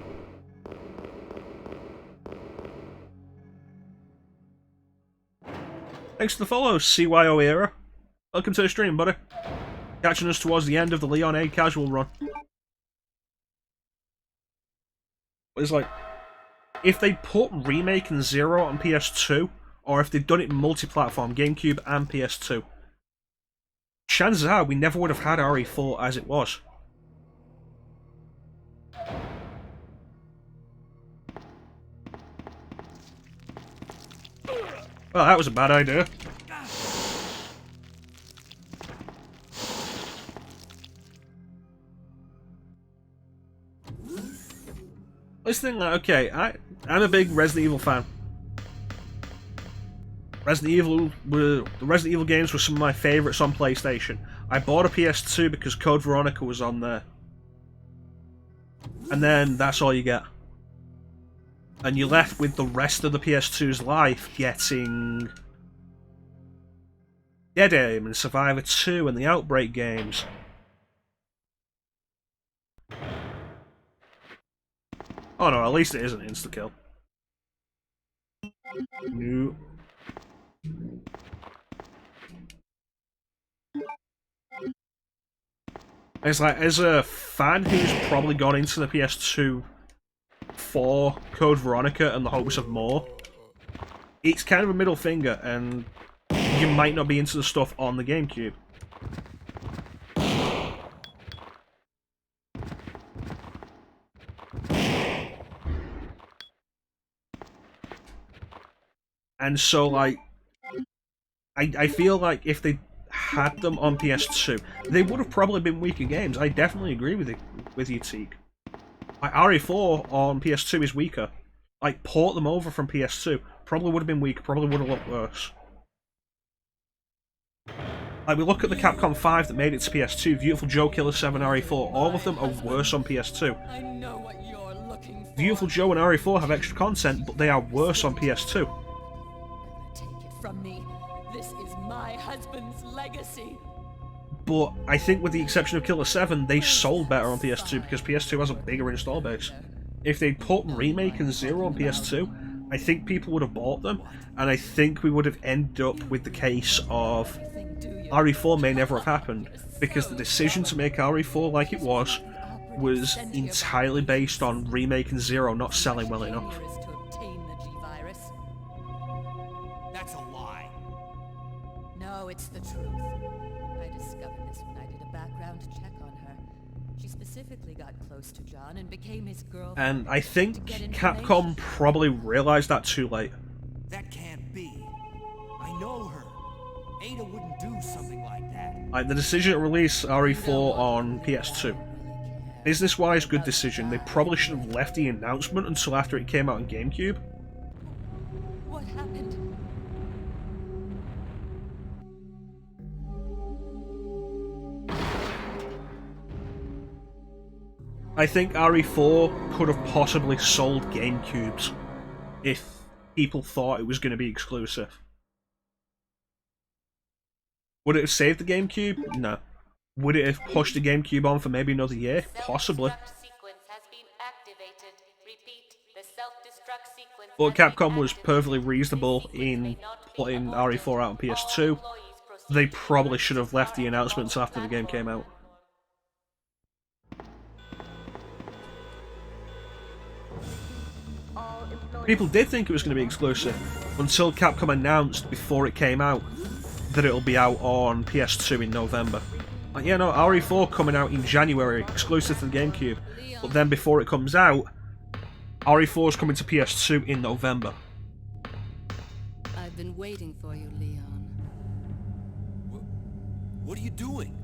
Thanks for the follow, CYO Era. Welcome to the stream, buddy. Catching us towards the end of the Leon A casual run. It's like, if they put Remake and Zero on PS2, or if they'd done it multi-platform, GameCube and PS2, chances are we never would have had RE4 as it was. Well, that was a bad idea. This thing, like, okay, I'm a big Resident Evil fan. The Resident Evil games were some of my favourites on PlayStation. I bought a PS2 because Code Veronica was on there. And then that's all you get. And you're left with the rest of the PS2's life getting Dead Aim and Survivor 2 and the Outbreak games. Oh no, at least it isn't insta-kill. No. It's like, as a fan who's probably gone into the PS2 for Code Veronica and the hopes of more, it's kind of a middle finger, and you might not be into the stuff on the GameCube. And so, like, I feel like if they had them on PS2, they would have probably been weaker games. I definitely agree with you, Teague. Like, RE4 on PS2 is weaker. Like, port them over from PS2. Probably would have been weaker, probably would have looked worse. Like, we look at the Capcom 5 that made it to PS2, Beautiful Joe, Killer 7, RE4, all of them are worse on PS2. I know what you're looking for. Beautiful Joe and RE4 have extra content, but they are worse on PS2. Never take it from me. This is my husband's legacy. But I think with the exception of Killer 7, they sold better on PS2 because PS2 has a bigger install base. If they'd put Remake and Zero on PS2, I think people would have bought them, and I think we would have ended up with the case of RE4 may never have happened, because the decision to make RE4 like it was entirely based on Remake and Zero not selling well enough. That's a lie. No, it's the truth. I discovered this when I did a background check on her. She specifically got close to John and became his girlfriend. And I think Capcom probably realised that too late. That can't be. I know her. Ada wouldn't do something like that. Like, the decision to release RE4 on PS2. Business-wise, good decision. They probably should have left the announcement until after it came out on GameCube. What happened? I think RE4 could have possibly sold GameCubes if people thought it was going to be exclusive. Would it have saved the GameCube? No. Would it have pushed the GameCube on for maybe another year? Possibly. But Capcom was perfectly reasonable in putting RE4 out on PS2. They probably should have left the announcements after the game came out. People did think it was going to be exclusive until Capcom announced before it came out that it'll be out on PS2 in November. Like, yeah, no, RE4 coming out in January, exclusive to the GameCube. But then before it comes out, RE4 is coming to PS2 in November. I've been waiting for you, Leon. What are you doing?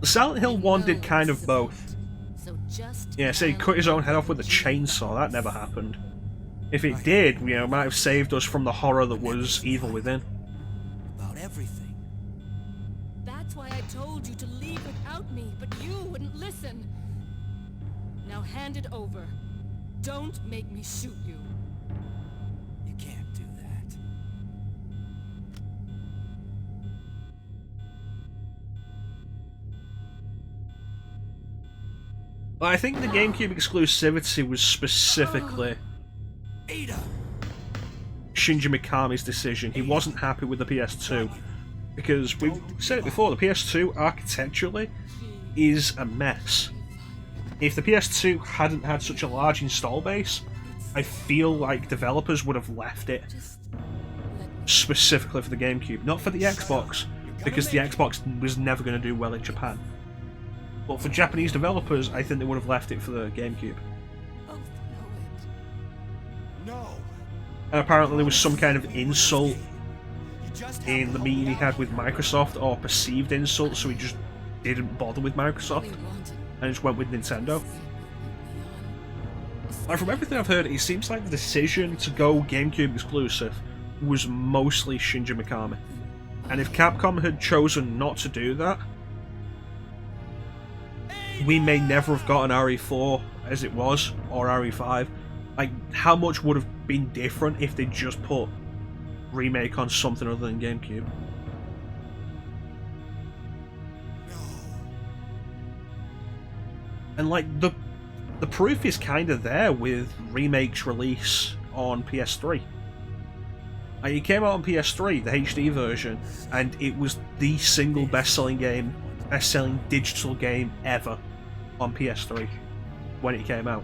Silent Hill 1 did kind of both. So just Yeah, say he cut his own head off with a chainsaw, that never happened. If it did, you know, it might have saved us from the horror that was Evil Within. About everything. That's why I told you to leave without me, but you wouldn't listen. Now hand it over. Don't make me shoot you. You can't do that. But I think the GameCube exclusivity was specifically Ada! Shinji Mikami's decision. He wasn't happy with the PS2 because we've said it before, the PS2 architecturally is a mess. If the PS2 hadn't had such a large install base, I feel like developers would have left it specifically for the GameCube, not for the Xbox, because the Xbox was never going to do well in Japan. But for Japanese developers, I think they would have left it for the GameCube. No! And apparently there was some kind of insult in the meeting he had with Microsoft, or perceived insult, so he just didn't bother with Microsoft and just went with Nintendo. Like, from everything I've heard, it seems like the decision to go GameCube exclusive was mostly Shinji Mikami. And if Capcom had chosen not to do that, we may never have gotten RE4 as it was, or RE5. Like, how much would have been different if they just put remake on something other than GameCube? And like, the proof is kind of there with Remake's release on PS3. Like, it came out on PS3, the HD version, and it was the single best-selling digital game ever on PS3 when it came out.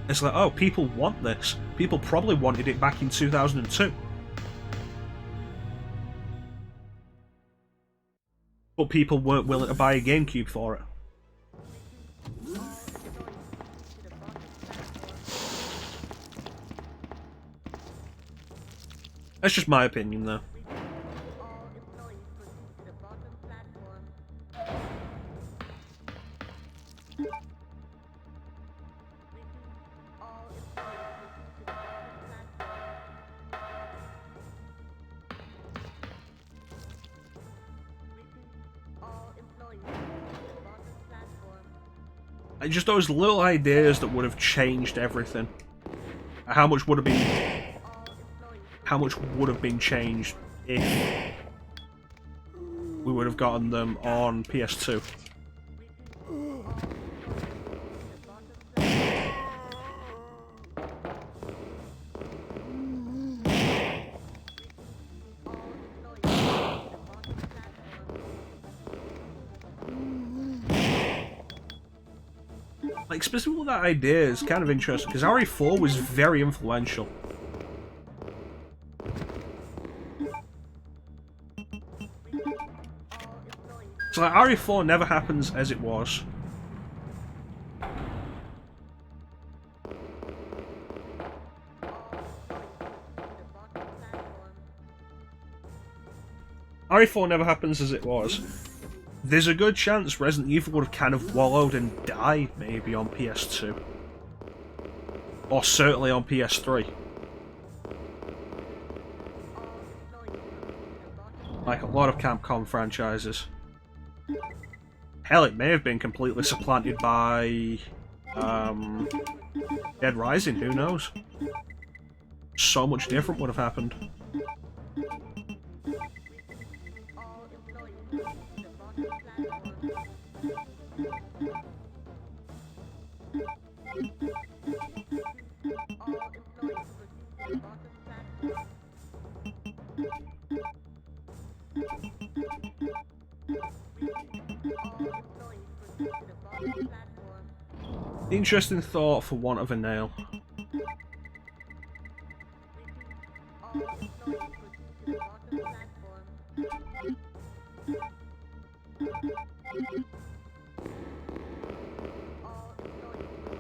It's like, oh, people want this. People probably wanted it back in 2002. But people weren't willing to buy a GameCube for it. That's just my opinion, though. And just those little ideas that would have changed everything. How much would have been changed if we would have gotten them on PS2? Like, specifically that idea is kind of interesting, because RE4 was very influential. So like, RE4 never happens as it was. RE4 never happens as it was. There's a good chance Resident Evil would have kind of wallowed and died maybe on PS2. Or certainly on PS3. Like a lot of Capcom franchises. Hell, it may have been completely supplanted by Dead Rising, who knows? So much different would have happened. Interesting thought for want of a nail.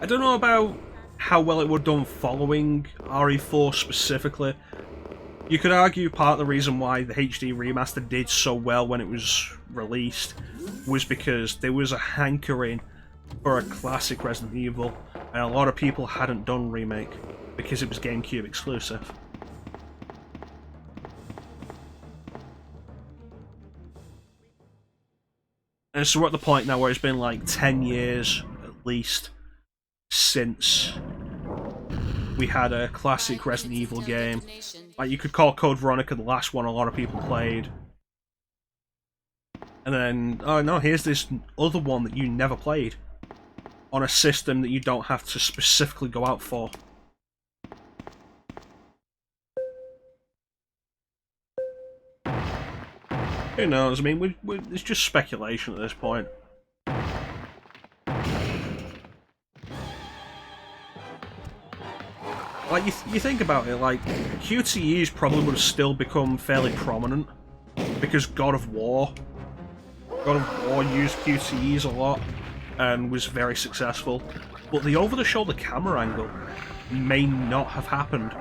I don't know about how well it would have done following RE4 specifically. You could argue part of the reason why the HD remaster did so well when it was released was because there was a hankering for a classic Resident Evil, and a lot of people hadn't done Remake because it was GameCube exclusive. And so we're at the point now where it's been like 10 years at least since we had a classic Resident Evil game. Like, you could call Code Veronica the last one a lot of people played. And then, oh no, here's this other one that you never played. On a system that you don't have to specifically go out for. Who knows? I mean, it's just speculation at this point. Like, you think about it, like, QTEs probably would have still become fairly prominent because God of War used QTEs a lot and was very successful, but the over-the-shoulder camera angle may not have happened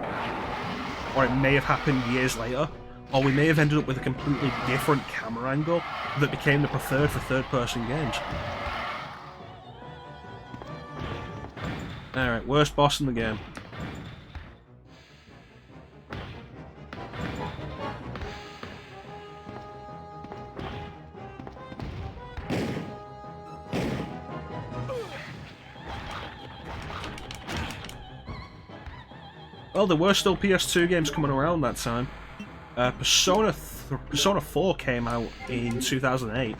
or it may have happened years later, or we may have ended up with a completely different camera angle that became the preferred for third-person games. Alright, worst boss in the game. Well, there were still PS2 games coming around that time. Persona 4 came out in 2008.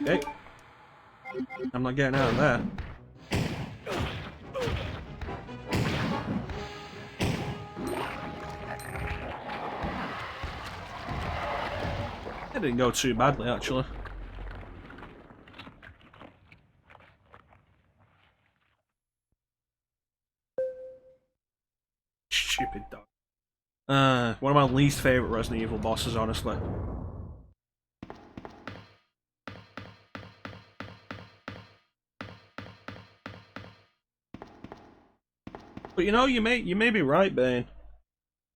Okay. I'm not getting out of there. It didn't go too badly, actually. Stupid dog. One of my least favourite Resident Evil bosses, honestly. But you know, you may be right, Bane.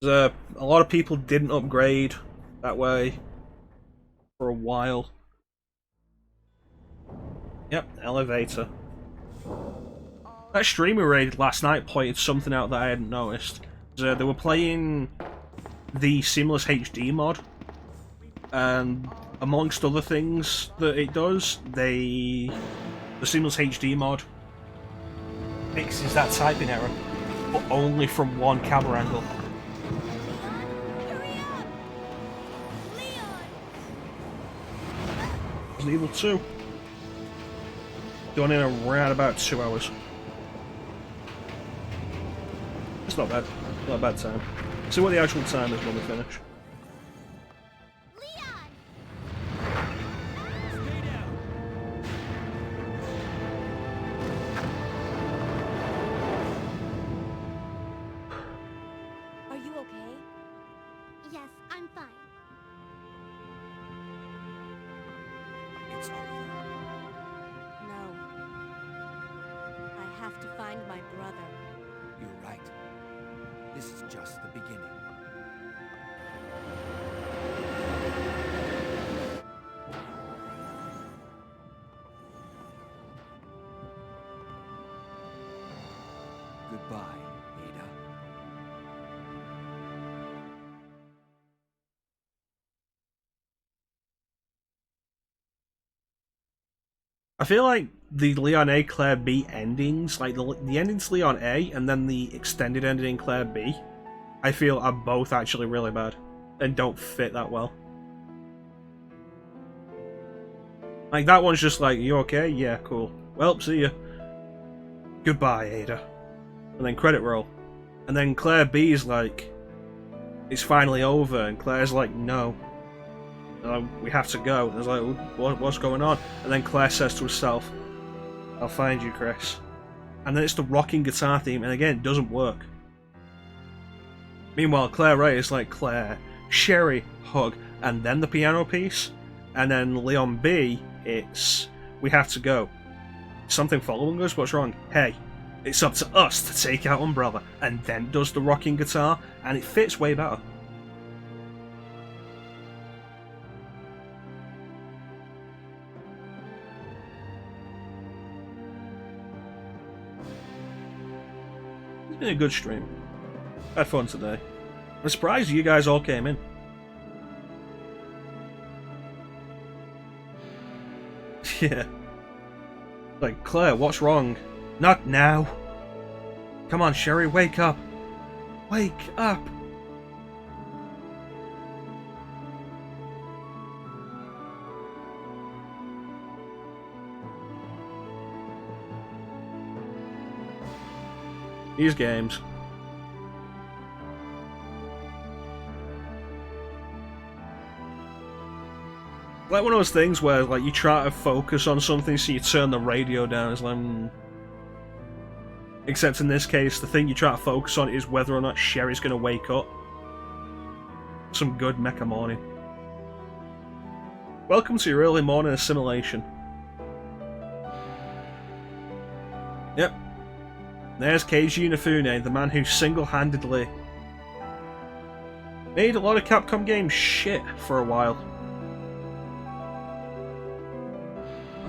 A lot of people didn't upgrade that way for a while. Yep, elevator. That stream we raided last night pointed something out that I hadn't noticed. They were playing the Seamless HD mod, and amongst other things that it does, the Seamless HD mod fixes that typing error, but only from one camera angle. Resident Evil 2. Done in around about 2 hours. It's not bad. Not a bad time. See what the actual time is when we finish. Are you okay? Yes, I'm fine. It's over. No. I have to find my brother. You're right. This is just the beginning. Goodbye, Ada. I feel like the Leon A, Claire B endings, like the endings to Leon A and then the extended ending in Claire B, I feel are both actually really bad and don't fit that well. Like, that one's just like, you okay? Yeah, cool. Well, see ya. Goodbye, Ada. And then credit roll. And then Claire B is like, it's finally over, and Claire's like, no. We have to go. And it's like, what's going on? And then Claire says to herself, I'll find you, Chris. And then it's the rocking guitar theme, and again, it doesn't work. Meanwhile, Claire A is like, Claire, Sherry, hug, and then the piano piece. And then Leon B, it's, we have to go. Something following us? What's wrong? Hey, it's up to us to take out Umbrella. And then does the rocking guitar, and it fits way better. It's been a good stream. Had fun today. I'm surprised you guys all came in. Yeah. Like, Claire, what's wrong? Not now. Come on, Sherry, wake up. Wake up. These games. Like one of those things where like you try to focus on something, so you turn the radio down. It's like, except in this case, the thing you try to focus on is whether or not Sherry's going to wake up. Some good mecha morning. Welcome to your early morning assimilation. Yep. There's Keiji Inafune, the man who single-handedly made a lot of Capcom games shit for a while.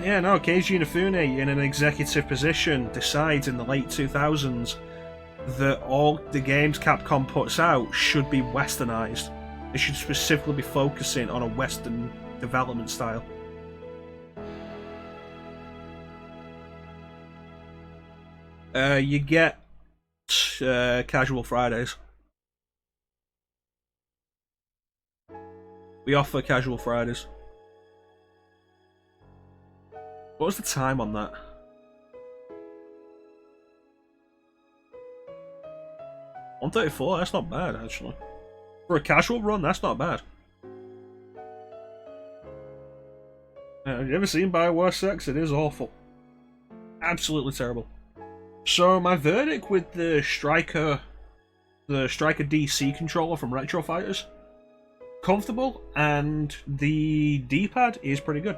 Yeah, no, Keiji Inafune, in an executive position, decides in the late 2000s that all the games Capcom puts out should be westernized. They should specifically be focusing on a Western development style. You get casual Fridays. We offer casual Fridays. What was the time on that? 1:34. That's not bad, actually. For a casual run, that's not bad. Have you ever seen BioWare 6? It is awful. Absolutely terrible. So my verdict with the Striker DC controller from Retro Fighters, comfortable, and the D-pad is pretty good.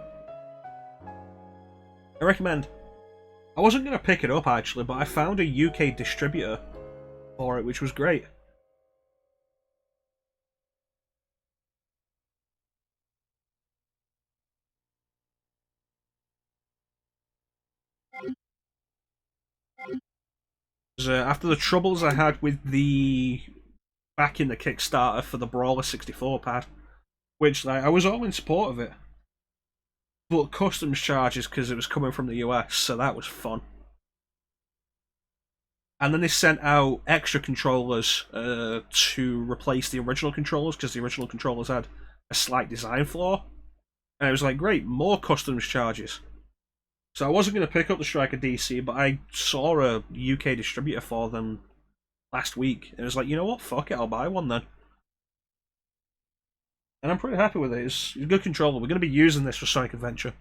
I recommend. I wasn't going to pick it up actually, but I found a UK distributor for it, which was great. After the troubles I had with the backing the Kickstarter for the Brawler 64 pad, which I was all in support of it, but customs charges because it was coming from the US, so that was fun. And then they sent out extra controllers to replace the original controllers because the original controllers had a slight design flaw, and it was like, great, more customs charges. So I wasn't going to pick up the Striker DC, but I saw a UK distributor for them last week, and it was like, you know what, fuck it, I'll buy one then. And I'm pretty happy with it. It's a good controller. We're going to be using this for Sonic Adventure.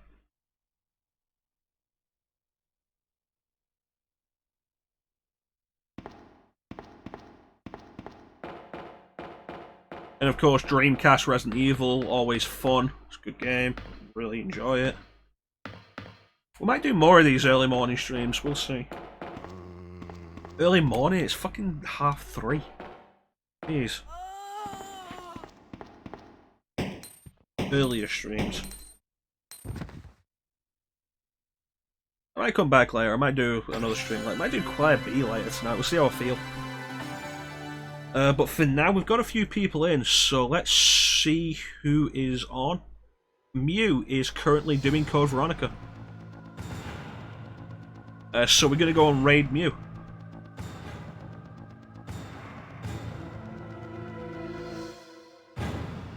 And of course, Dreamcast Resident Evil, always fun. It's a good game. Really enjoy it. We might do more of these early morning streams, we'll see. Early morning? It's fucking 3:30. Jeez. Earlier streams. I might come back later, I might do another stream later. I might do Claire B later tonight, we'll see how I feel. But for now, we've got a few people in, so let's see who is on. Mew is currently doing Code Veronica. So we're going to go and raid Mew.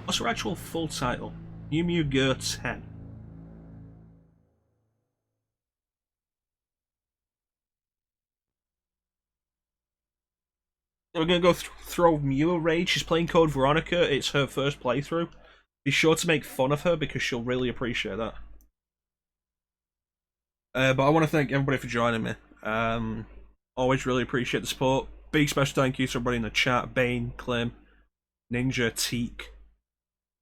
What's her actual full title? Mew Mew Girl 10. We're going to go throw Mew a raid. She's playing Code Veronica. It's her first playthrough. Be sure to make fun of her because she'll really appreciate that. But I want to thank everybody for joining me. Always really appreciate the support. Big special thank you to everybody in the chat. Bane, Clem, Ninja, Teak.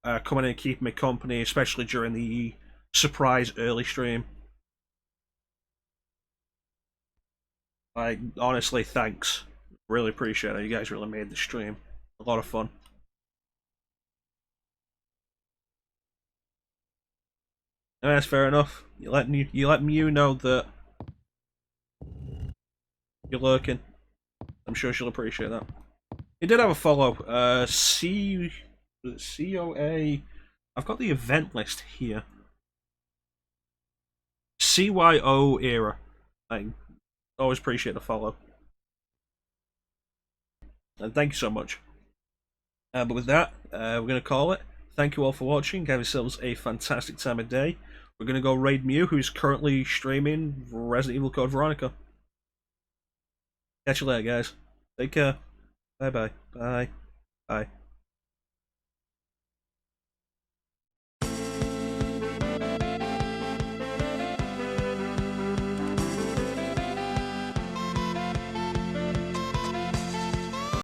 Coming in and keeping me company, especially during the surprise early stream. Like, honestly, thanks. Really appreciate it. You guys really made the stream a lot of fun. And that's fair enough. You let Mew know that you're lurking. I'm sure she'll appreciate that. He did have a follow. COA. I've got the event list here. CYO era. I always appreciate the follow. And thank you so much. But with that, we're going to call it. Thank you all for watching. Have yourselves a fantastic time of day. We're going to go raid Mew, who's currently streaming Resident Evil Code Veronica. Catch you later, guys. Take care. Bye-bye. Bye. Bye.